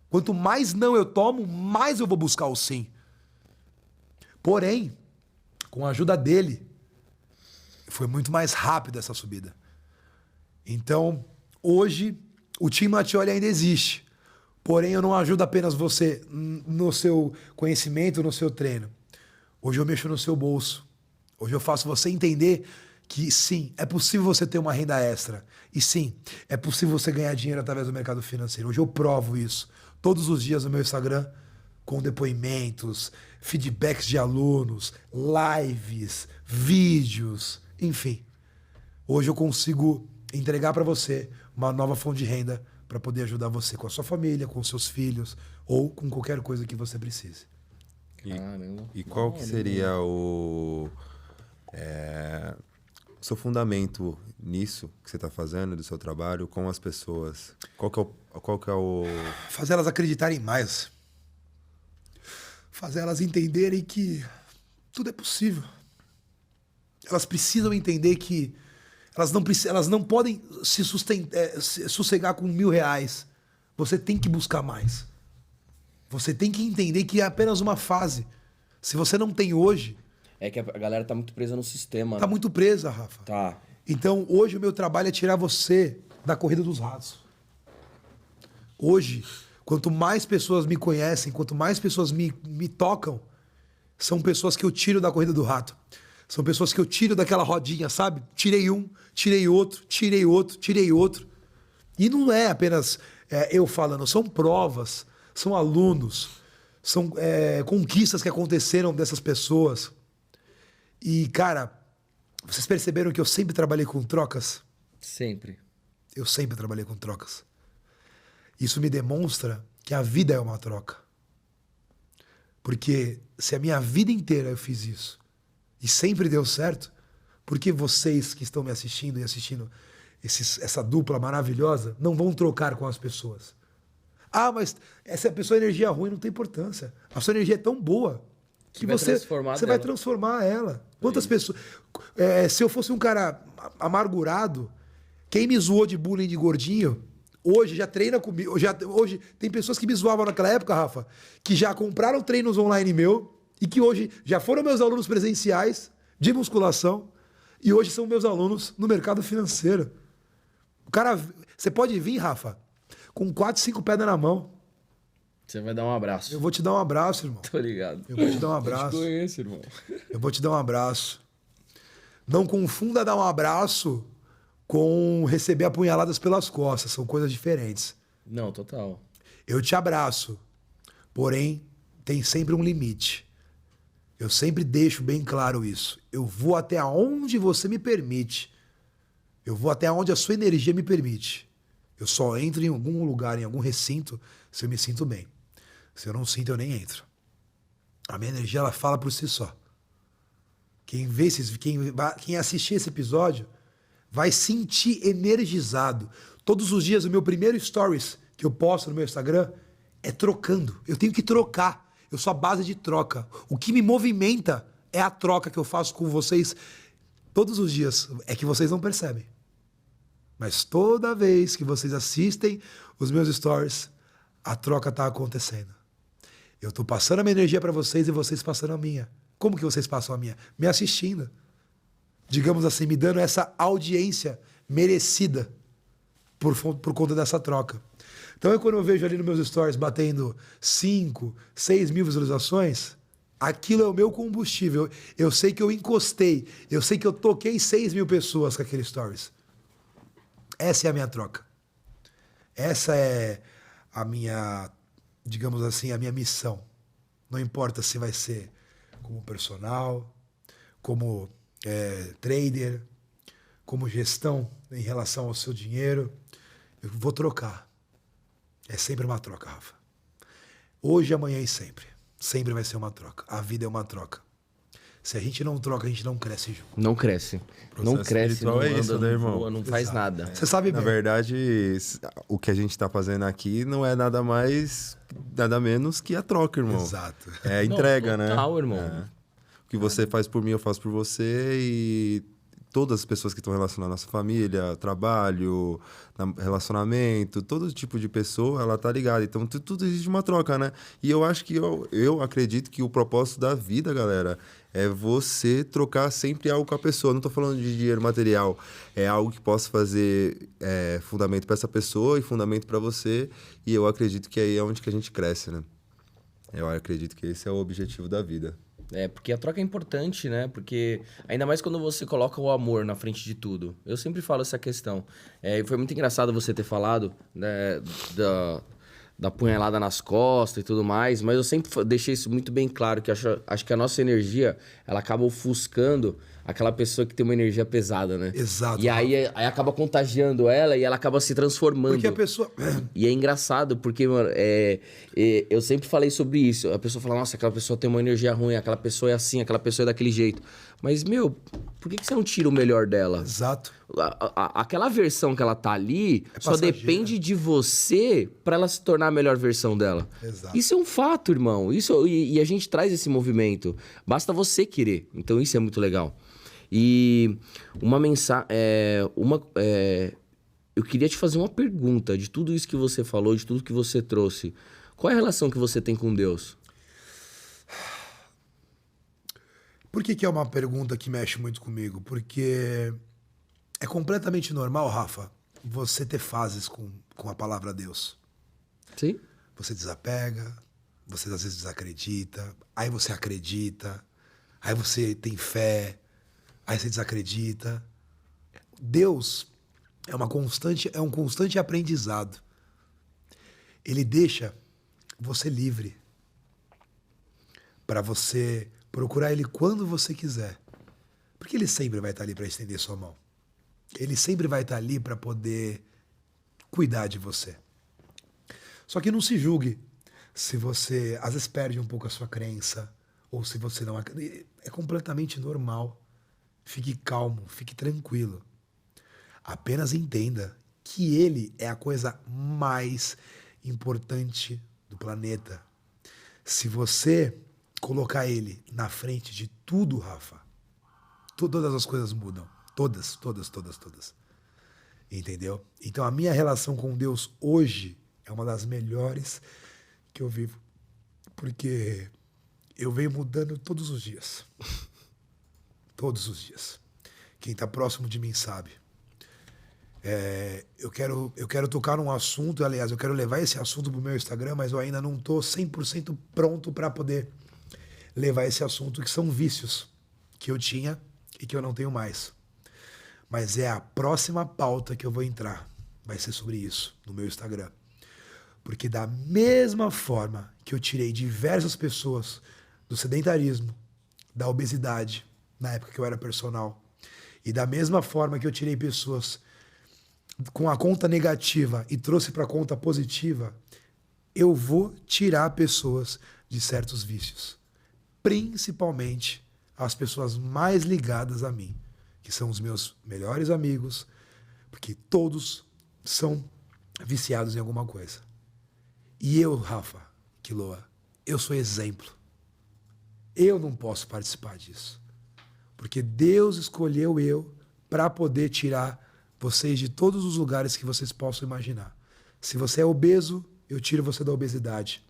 Quanto mais não eu tomo, mais eu vou buscar o sim. Porém, com a ajuda dele, foi muito mais rápido essa subida. Então, hoje, o Team Mattioli ainda existe. Porém, eu não ajudo apenas você no seu conhecimento, no seu treino. Hoje eu mexo no seu bolso. Hoje eu faço você entender que sim, é possível você ter uma renda extra. E sim, é possível você ganhar dinheiro através do mercado financeiro. Hoje eu provo isso. Todos os dias no meu Instagram, com depoimentos, feedbacks de alunos, lives, vídeos, enfim. Hoje eu consigo entregar para você uma nova fonte de renda para poder ajudar você com a sua família, com os seus filhos ou com qualquer coisa que você precise. E qual que seria o seu fundamento nisso que você está fazendo, do seu trabalho, com as pessoas? Qual que é o... Fazer elas acreditarem mais. Fazer elas entenderem que tudo é possível. Elas precisam entender que elas não podem se sossegar com R$1.000. Você tem que buscar mais. Você tem que entender que é apenas uma fase. Se você não tem hoje... É que a galera tá muito presa no sistema. Tá né? muito presa, Rafa. Tá. Então, hoje o meu trabalho é tirar você da corrida dos ratos. Hoje, quanto mais pessoas me conhecem, quanto mais pessoas me tocam, são pessoas que eu tiro da corrida do rato. São pessoas que eu tiro daquela rodinha, sabe? Tirei um, tirei outro, tirei outro, tirei outro. E não é apenas eu falando, são provas, são alunos, são conquistas que aconteceram dessas pessoas. E, cara, vocês perceberam que eu sempre trabalhei com trocas? Sempre. Eu sempre trabalhei com trocas. Isso me demonstra que a vida é uma troca. Porque se a minha vida inteira eu fiz isso e sempre deu certo, por que vocês que estão me assistindo e assistindo essa dupla maravilhosa não vão trocar com as pessoas? Ah, mas essa pessoa é energia ruim, não tem importância. A sua energia é tão boa que você vai transformar ela. Quantas pessoas... se eu fosse um cara amargurado, quem me zoou de bullying de gordinho, hoje já treina comigo. Hoje tem pessoas que me zoavam naquela época, Rafa, que já compraram treinos online meu e que hoje já foram meus alunos presenciais de musculação e hoje são meus alunos no mercado financeiro. O cara... Você pode vir, Rafa, com 4, 5 pedras na mão. Você vai dar um abraço. Eu vou te dar um abraço, irmão. Tô ligado. Eu vou te dar um abraço. Eu te conheço, irmão. Eu vou te dar um abraço. Não confunda dar um abraço com receber apunhaladas pelas costas. São coisas diferentes. Não, total. Eu te abraço. Porém, tem sempre um limite. Eu sempre deixo bem claro isso. Eu vou até onde você me permite. Eu vou até onde a sua energia me permite. Eu só entro em algum lugar, em algum recinto, se eu me sinto bem. Se eu não sinto, eu nem entro. A minha energia, ela fala por si só. Quem assistir esse episódio vai sentir energizado. Todos os dias, o meu primeiro stories que eu posto no meu Instagram é trocando. Eu tenho que trocar. Eu sou a base de troca. O que me movimenta é a troca que eu faço com vocês todos os dias. É que vocês não percebem. Mas toda vez que vocês assistem os meus stories, a troca está acontecendo. Eu estou passando a minha energia para vocês e vocês passando a minha. Como que vocês passam a minha? Me assistindo. Digamos assim, me dando essa audiência merecida por conta dessa troca. Então, quando eu vejo ali nos meus stories batendo 5, 6 mil visualizações, aquilo é o meu combustível. Eu sei que eu encostei, eu sei que eu toquei 6 mil pessoas com aqueles stories. Essa é a minha troca. Essa é a minha, digamos assim, a minha missão. Não importa se vai ser como personal, como trader, como gestão em relação ao seu dinheiro. Eu vou trocar. É sempre uma troca, Rafa. Hoje, amanhã e sempre. Sempre vai ser uma troca. A vida é uma troca. Se a gente não troca, a gente não cresce junto. Não cresce. Não cresce, não anda, isso, né, irmão? não voa, não faz nada. Você sabe bem. Na verdade, o que a gente tá fazendo aqui não é nada mais, nada menos que a troca, irmão. Exato. É a entrega, né? Total, irmão. O que você faz por mim, eu faço por você. E todas as pessoas que estão relacionadas à nossa família, trabalho, relacionamento, todo tipo de pessoa, ela tá ligada. Então, tudo existe uma troca, né? E eu acho que eu acredito que o propósito da vida, galera, é você trocar sempre algo com a pessoa. Não tô falando de dinheiro material. É algo que possa fazer fundamento para essa pessoa e fundamento para você. E eu acredito que aí é onde que a gente cresce, né? Eu acredito que esse é o objetivo da vida. Porque a troca é importante, né? Porque ainda mais quando você coloca o amor na frente de tudo. Eu sempre falo essa questão. E foi muito engraçado você ter falado, né, da punhalada nas costas e tudo mais, mas eu sempre deixei isso muito bem claro, que acho que a nossa energia, ela acaba ofuscando aquela pessoa que tem uma energia pesada, né? Exato. E aí acaba contagiando ela e ela acaba se transformando. Porque a pessoa... E é engraçado, porque, mano, eu sempre falei sobre isso. A pessoa fala, nossa, aquela pessoa tem uma energia ruim, aquela pessoa é assim, aquela pessoa é daquele jeito. Mas, meu, por que você não tira o melhor dela? Exato. Aquela versão que ela tá ali só passageira. depende de você pra ela se tornar a melhor versão dela. Exato. Isso é um fato, irmão. E a gente traz esse movimento. Basta você querer. Então isso é muito legal. E uma mensagem... eu queria te fazer uma pergunta de tudo isso que você falou, de tudo que você trouxe. Qual é a relação que você tem com Deus? Por que é uma pergunta que mexe muito comigo? Porque é completamente normal, Rafa, você ter fases com a palavra Deus. Sim? Você desapega, você às vezes desacredita, aí você acredita, aí você tem fé, aí você desacredita. Deus é um constante aprendizado. Ele deixa você livre para você procurar ele quando você quiser. Porque ele sempre vai estar ali para estender sua mão. Ele sempre vai estar ali para poder cuidar de você. Só que não se julgue se você às vezes perde um pouco a sua crença ou se você não acredita. É completamente normal. Fique calmo, fique tranquilo. Apenas entenda que ele é a coisa mais importante do planeta. Se você colocar ele na frente de tudo, Rafa, todas as coisas mudam. Todas. Entendeu? Então a minha relação com Deus hoje é uma das melhores que eu vivo. Porque eu venho mudando todos os dias. Todos os dias. Quem está próximo de mim sabe. Eu quero tocar num assunto, aliás, eu quero levar esse assunto pro meu Instagram, mas eu ainda não tô 100% pronto para poder levar esse assunto, que são vícios que eu tinha e que eu não tenho mais. Mas é a próxima pauta que eu vou entrar. Vai ser sobre isso, no meu Instagram. Porque da mesma forma que eu tirei diversas pessoas do sedentarismo, da obesidade, na época que eu era personal, e da mesma forma que eu tirei pessoas com a conta negativa e trouxe para a conta positiva, eu vou tirar pessoas de certos vícios. Principalmente as pessoas mais ligadas a mim, que são os meus melhores amigos, porque todos são viciados em alguma coisa. E eu, Rafa Quiloa, eu sou exemplo. Eu não posso participar disso. Porque Deus escolheu eu para poder tirar vocês de todos os lugares que vocês possam imaginar. Se você é obeso, eu tiro você da obesidade.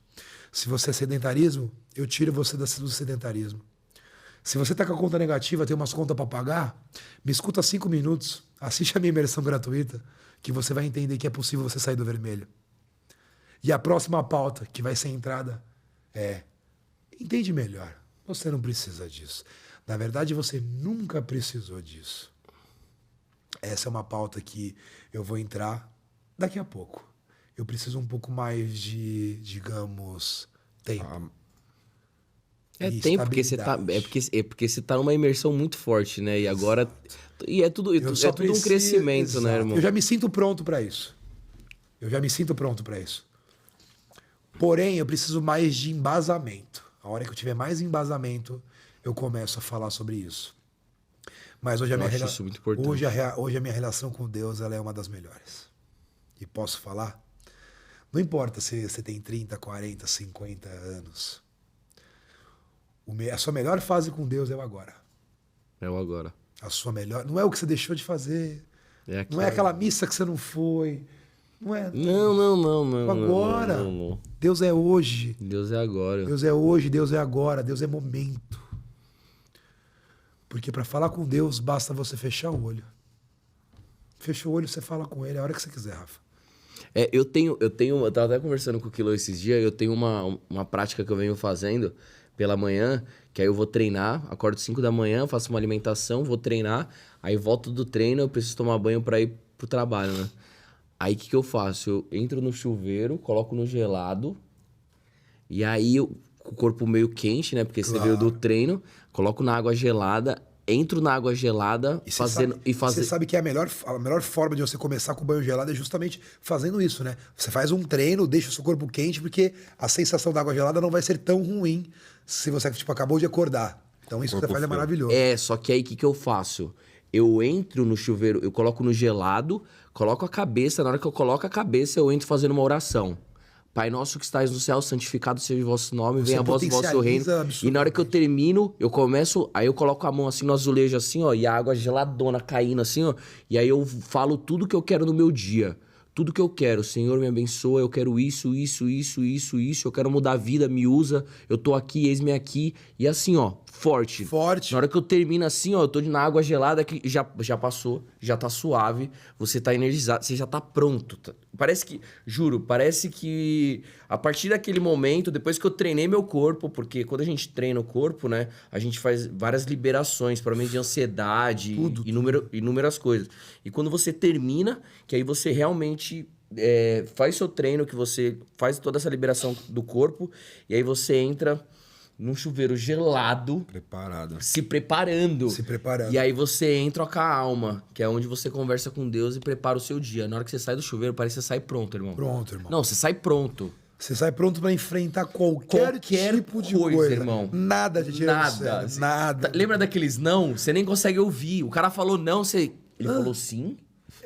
Se você é sedentarismo, eu tiro você do sedentarismo. Se você está com a conta negativa, tem umas contas para pagar, me escuta 5 minutos, assiste a minha imersão gratuita, que você vai entender que é possível você sair do vermelho. E a próxima pauta, que vai ser a entrada, entende melhor. Você não precisa disso. Na verdade, você nunca precisou disso. Essa é uma pauta que eu vou entrar daqui a pouco. Eu preciso um pouco mais de, digamos, tempo. Tem, porque você tá numa imersão muito forte, né? E agora... E é tudo um crescimento, exato. né, irmão? Eu já me sinto pronto para isso. Porém, eu preciso mais de embasamento. A hora que eu tiver mais embasamento, eu começo a falar sobre isso. Mas hoje isso muito importante. Hoje a minha relação com Deus, ela é uma das melhores. E posso falar? Não importa se você tem 30, 40, 50 anos. A sua melhor fase com Deus é o agora. É o agora. A sua melhor... Não é o que você deixou de fazer. É Não é aquela missa que você não foi. Não é... Não. Agora. Não. Deus é hoje. Deus é agora. Deus é hoje, Deus é agora, Deus é momento. Porque para falar com Deus, basta você fechar o olho. Fecha o olho, você fala com ele a hora que você quiser, Rafa. Eu tava até conversando com o Kilo esses dias, eu tenho uma prática que eu venho fazendo pela manhã, que aí eu vou treinar, acordo 5 da manhã, faço uma alimentação, vou treinar, aí volto do treino, eu preciso tomar banho para ir pro trabalho, né? Aí o que eu faço? Eu entro no chuveiro, coloco no gelado, e aí com o corpo meio quente, né? Porque você veio do treino, coloco na água gelada, entro na água gelada Você sabe que a melhor forma de você começar com o banho gelado é justamente fazendo isso, né? Você faz um treino, deixa o seu corpo quente, porque a sensação da água gelada não vai ser tão ruim se você acabou de acordar. Então isso que você faz é maravilhoso. Só que aí o que eu faço? Eu entro no chuveiro, eu coloco no gelado, coloco a cabeça, na hora que eu coloco a cabeça, eu entro fazendo uma oração. Pai nosso que estais no céu, santificado seja o vosso nome, venha a vós o vosso reino. E na hora que eu termino, eu começo, aí eu coloco a mão assim no azulejo assim, ó, e a água geladona caindo assim, ó, e aí eu falo tudo que eu quero no meu dia. Tudo que eu quero, Senhor me abençoa, eu quero isso, eu quero mudar a vida, me usa, eu tô aqui, eis-me aqui, e assim, ó, forte. Na hora que eu termino assim, ó, eu tô na água gelada que já passou, já tá suave, você tá energizado, você já tá pronto. Parece que a partir daquele momento, depois que eu treinei meu corpo, porque quando a gente treina o corpo, né, a gente faz várias liberações, provavelmente de ansiedade, inúmeras coisas. E quando você termina, que aí você realmente faz seu treino, que você faz toda essa liberação do corpo, e aí você entra num chuveiro gelado. Se preparando. E aí você entra com a alma, que é onde você conversa com Deus e prepara o seu dia. Na hora que você sai do chuveiro, parece que você sai pronto, irmão. Não, você sai pronto. Você sai pronto pra enfrentar qualquer tipo de coisa, irmão. Nada de tirar do sério, nada. Lembra daqueles não? Você nem consegue ouvir. O cara falou não, ele falou sim.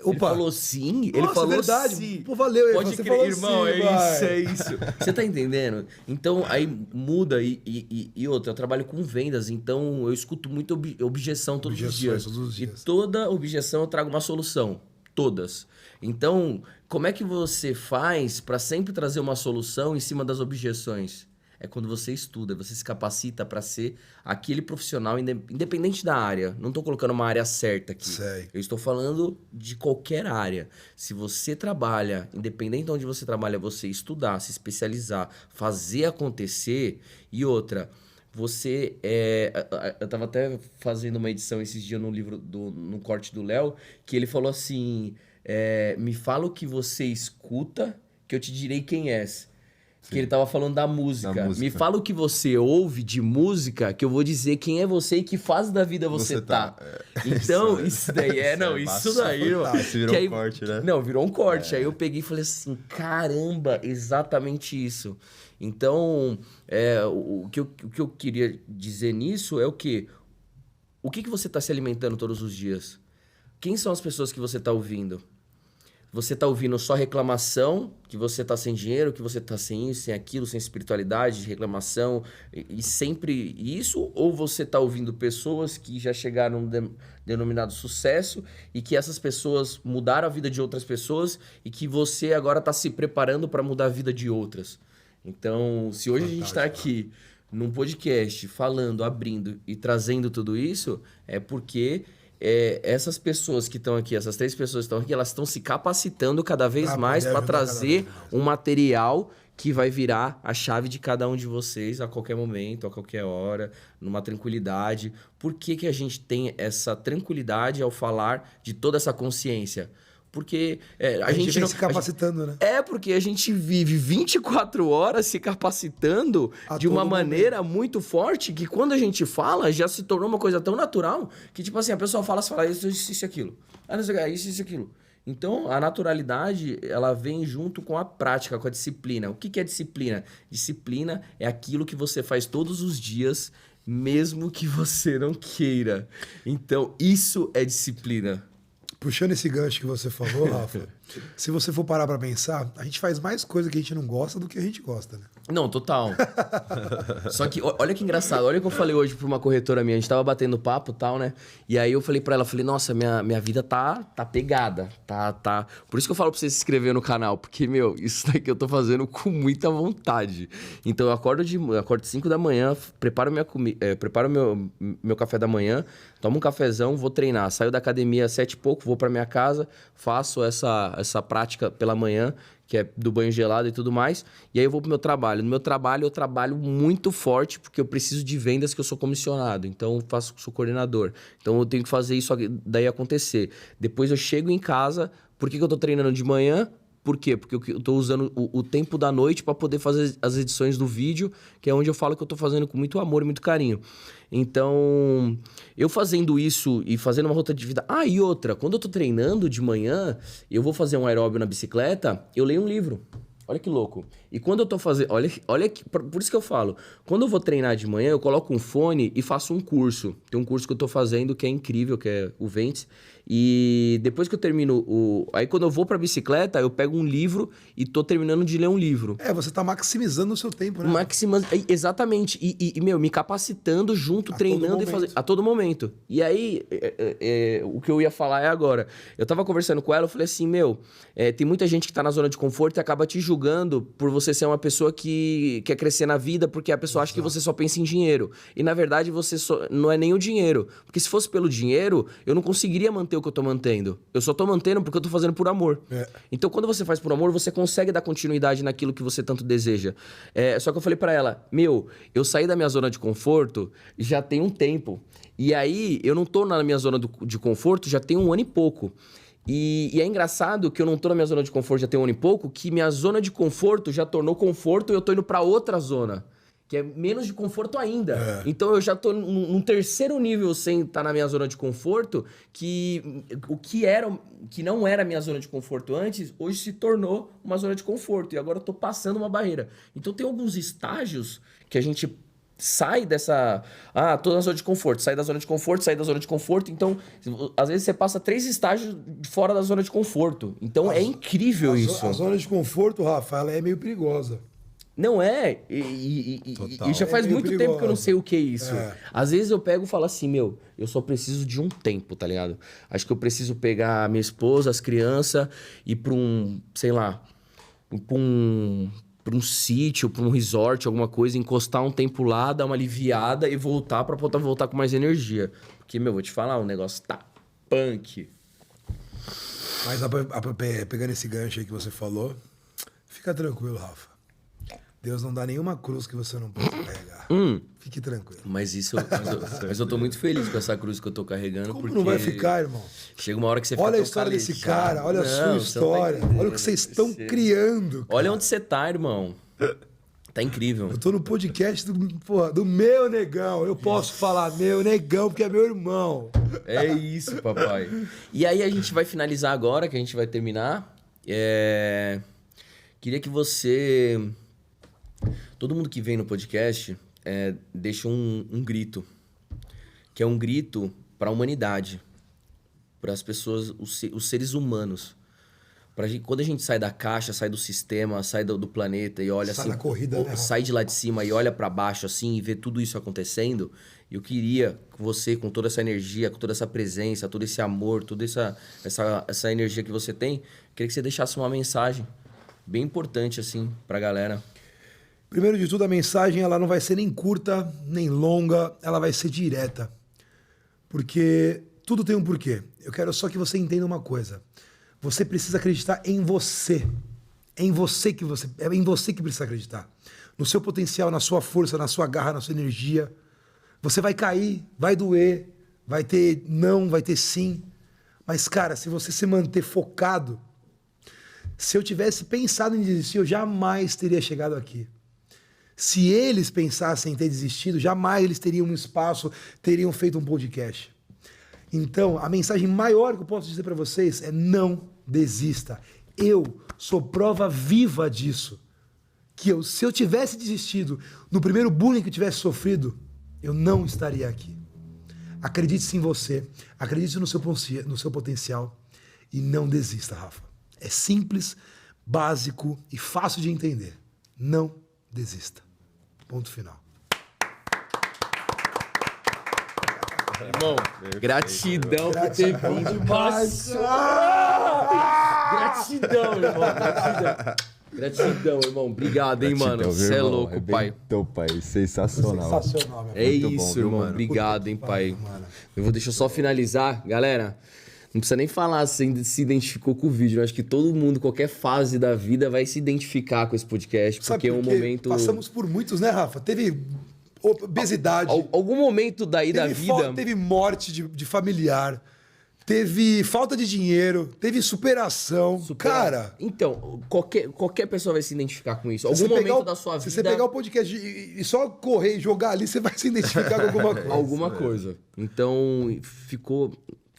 Ele falou sim, ele falou verdade. sim. Pô, valeu, pode você crer, falou irmão, sim, é isso. Você tá entendendo? Então, aí muda e outra, eu trabalho com vendas, então eu escuto muita objeção todos os dias. E toda objeção eu trago uma solução. Todas. Então, como é que você faz para sempre trazer uma solução em cima das objeções? É quando você estuda, você se capacita para ser aquele profissional independente da área. Não estou colocando uma área certa aqui. Eu estou falando de qualquer área. Se você trabalha, independente de onde você trabalha, você estudar, se especializar, fazer acontecer. E outra, você... eu estava até fazendo uma edição esses dias no livro, no corte do Léo, que ele falou assim, me fala o que você escuta, que eu te direi quem és. Que ele tava falando da música. Me fala o que você ouve de música, que eu vou dizer quem é você e que fase da vida você tá. Então, isso daí isso daí, irmão. Isso virou um corte, né? Não, virou um corte. Aí eu peguei e falei assim, caramba, exatamente isso. Então, o que eu queria dizer nisso é o quê? O que você tá se alimentando todos os dias? Quem são as pessoas que você tá ouvindo? Você tá ouvindo só reclamação, que você tá sem dinheiro, que você tá sem isso, sem aquilo, sem espiritualidade, reclamação, e sempre isso? Ou você tá ouvindo pessoas que já chegaram no denominado sucesso e que essas pessoas mudaram a vida de outras pessoas e que você agora tá se preparando para mudar a vida de outras? Então, se hoje a gente tá aqui num podcast falando, abrindo e trazendo tudo isso, é porque... essas pessoas que estão aqui, essas 3 pessoas que estão aqui, elas estão se capacitando cada vez mais para trazer um material que vai virar a chave de cada um de vocês a qualquer momento, a qualquer hora, numa tranquilidade. Por que a gente tem essa tranquilidade ao falar de toda essa consciência? Porque a gente vem se capacitando, né? Porque a gente vive 24 horas se capacitando de uma maneira muito forte que quando a gente fala, já se tornou uma coisa tão natural que, tipo assim, a pessoa fala, você fala isso e aquilo. Isso e aquilo. Então, a naturalidade, ela vem junto com a prática, com a disciplina. O que é disciplina? Disciplina é aquilo que você faz todos os dias, mesmo que você não queira. Então, isso é disciplina. Puxando esse gancho que você falou, Rafa, Se você for parar pra pensar, a gente faz mais coisa que a gente não gosta do que a gente gosta, né? Não, total. Só que, olha que engraçado. Olha o que eu falei hoje pra uma corretora minha. A gente tava batendo papo e tal, né? E aí eu falei pra ela, nossa, minha vida tá pegada. Tá. Por isso que eu falo pra você se inscrever no canal. Porque, meu, isso daqui eu tô fazendo com muita vontade. Então eu acordo 5 da manhã, preparo meu café da manhã, tomo um cafezão, vou treinar. Saio da academia às 7 e pouco, vou pra minha casa, faço essa prática pela manhã, que é do banho gelado e tudo mais. E aí eu vou pro meu trabalho. No meu trabalho, eu trabalho muito forte, porque eu preciso de vendas, que eu sou comissionado. Então, sou coordenador. Então, eu tenho que fazer isso daí acontecer. Depois, eu chego em casa. Por que eu tô treinando de manhã? Por quê? Porque eu tô usando o tempo da noite para poder fazer as edições do vídeo, que é onde eu falo que eu tô fazendo com muito amor e muito carinho. Então, eu fazendo isso e fazendo uma rota de vida... Ah, e outra, quando eu tô treinando de manhã, eu vou fazer um aeróbio na bicicleta, eu leio um livro. Olha que louco. E quando eu tô fazendo... Olha que... Por isso que eu falo. Quando eu vou treinar de manhã, eu coloco um fone e faço um curso. Tem um curso que eu tô fazendo que é incrível, que é o Ventes. E depois que eu termino Aí quando eu vou pra bicicleta, eu pego um livro e tô terminando de ler um livro. Você tá maximizando o seu tempo, né? Maximizando... Exatamente. Meu, me capacitando junto, treinando e fazendo... A todo momento. E aí, o que eu ia falar é agora. Eu tava conversando com ela, eu falei assim, tem muita gente que tá na zona de conforto e acaba te julgando por você ser uma pessoa que quer crescer na vida, porque a pessoa acha que você só pensa em dinheiro. E na verdade, não é nem o dinheiro. Porque se fosse pelo dinheiro, eu não conseguiria manter o que eu tô mantendo. Eu só tô mantendo porque eu tô fazendo por amor. Então, quando você faz por amor, você consegue dar continuidade naquilo que você tanto deseja. Só que eu falei pra ela, eu saí da minha zona de conforto já tem um tempo. E aí, eu não tô na minha zona de conforto já tem 1 ano e pouco. E é engraçado que eu não tô na minha zona de conforto já tem 1 ano e pouco, que minha zona de conforto já tornou conforto e eu tô indo pra outra zona, que é menos de conforto ainda. Então eu já tô num terceiro nível sem estar na minha zona de conforto, que que não era minha zona de conforto antes, hoje se tornou uma zona de conforto. E agora eu tô passando uma barreira. Então tem alguns estágios que a gente sai dessa... tô na zona de conforto. Sai da zona de conforto, sai da zona de conforto. Então, às vezes você passa 3 estágios fora da zona de conforto. Então é incrível isso. A zona de conforto, Rafa, ela é meio perigosa. Não é? E já faz muito tempo que eu não sei o que é isso. Às vezes eu pego e falo assim, eu só preciso de um tempo, tá ligado? Acho que eu preciso pegar a minha esposa, as crianças, ir pra um sítio, pra um resort, alguma coisa, encostar um tempo lá, dar uma aliviada e voltar pra poder voltar com mais energia. Porque, vou te falar, o negócio tá punk. Mas pegando esse gancho aí que você falou, fica tranquilo, Rafa. Deus não dá nenhuma cruz que você não possa carregar. Fique tranquilo. Mas eu tô muito feliz com essa cruz que eu tô carregando. Como porque não vai ficar, irmão? Chega uma hora que você fica Olha a história desse cara, olha a sua história. Olha o que vocês estão criando. Cara. Olha onde você tá, irmão. Tá incrível. Eu tô no podcast do meu negão. Eu posso falar meu negão porque é meu irmão. É isso, papai. E aí a gente vai finalizar agora, que a gente vai terminar. Queria que você... Todo mundo que vem no podcast deixa um grito. Que é um grito para a humanidade. Para as pessoas, os seres humanos. Quando a gente sai da caixa, sai do sistema, sai do planeta e olha sai assim... da corrida, né? Sai de lá de cima e olha para baixo assim e vê tudo isso acontecendo. Eu queria que você, com toda essa energia, com toda essa presença, todo esse amor, toda essa energia que você tem, queria que você deixasse uma mensagem bem importante assim pra galera. Primeiro de tudo, a mensagem ela não vai ser nem curta, nem longa, ela vai ser direta. Porque tudo tem um porquê. Eu quero só que você entenda uma coisa. Você precisa acreditar em você. É em você que precisa acreditar. No seu potencial, na sua força, na sua garra, na sua energia. Você vai cair, vai doer, vai ter não, vai ter sim. Mas, cara, se você se manter focado, se eu tivesse pensado em desistir, eu jamais teria chegado aqui. Se eles pensassem em ter desistido, jamais eles teriam um espaço, teriam feito um podcast. Então, a mensagem maior que eu posso dizer para vocês é não desista. Eu sou prova viva disso. Que se eu tivesse desistido no primeiro bullying que eu tivesse sofrido, eu não estaria aqui. Acredite em você, acredite no seu potencial e não desista, Rafa. É simples, básico e fácil de entender. Não desista. Ponto final. Irmão, gratidão por ter vindo. Demais. Gratidão, irmão. Gratidão, irmão. Obrigado, hein, mano. Você é louco, pai. Então, pai, sensacional. Sensacional, meu É Muito isso, bom, viu, irmão. mano? Obrigado, hein, pai. mano. Deixa eu só finalizar. Galera, não precisa nem falar se identificou com o vídeo. Eu acho que todo mundo, qualquer fase da vida, vai se identificar com esse podcast. Sabe Porque é um por quê? momento... Passamos por muitos, né, Rafa? Teve obesidade. Algum momento daí da vida... Teve morte de familiar. Teve falta de dinheiro. Teve superação. Cara... Então, qualquer pessoa vai se identificar com isso. se Algum você momento da sua vida... Se você pegar o podcast e só correr e jogar ali, você vai se identificar com alguma coisa. Alguma coisa. Então, ficou...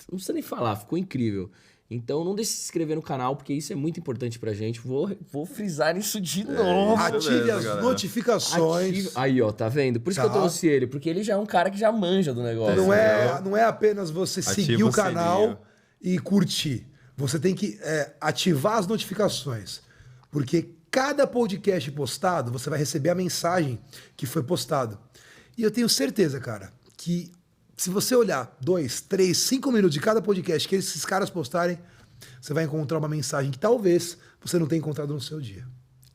Não precisa nem falar, ficou incrível. Então, não deixe de se inscrever no canal, porque isso é muito importante pra gente. Vou frisar isso de novo. Ative mesmo, as galera. notificações. Aí, ó, tá vendo? Por isso que eu trouxe ele, porque ele já é um cara que já manja do negócio. Não é apenas você seguir o o canal sininho. e curtir. Você tem que ativar as notificações. Porque cada podcast postado, você vai receber a mensagem que foi postado. E eu tenho certeza, cara, que se você olhar 2, 3, 5 minutos de cada podcast que esses caras postarem, você vai encontrar uma mensagem que talvez você não tenha encontrado no seu dia.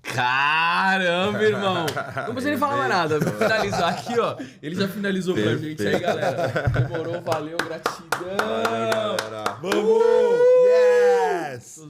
Caramba, irmão! Não precisa nem falar mais nada. Vou finalizar aqui, ó. Ele já finalizou pra gente aí, galera. Demorou, valeu, gratidão! Valeu, galera. Vamos! Yes!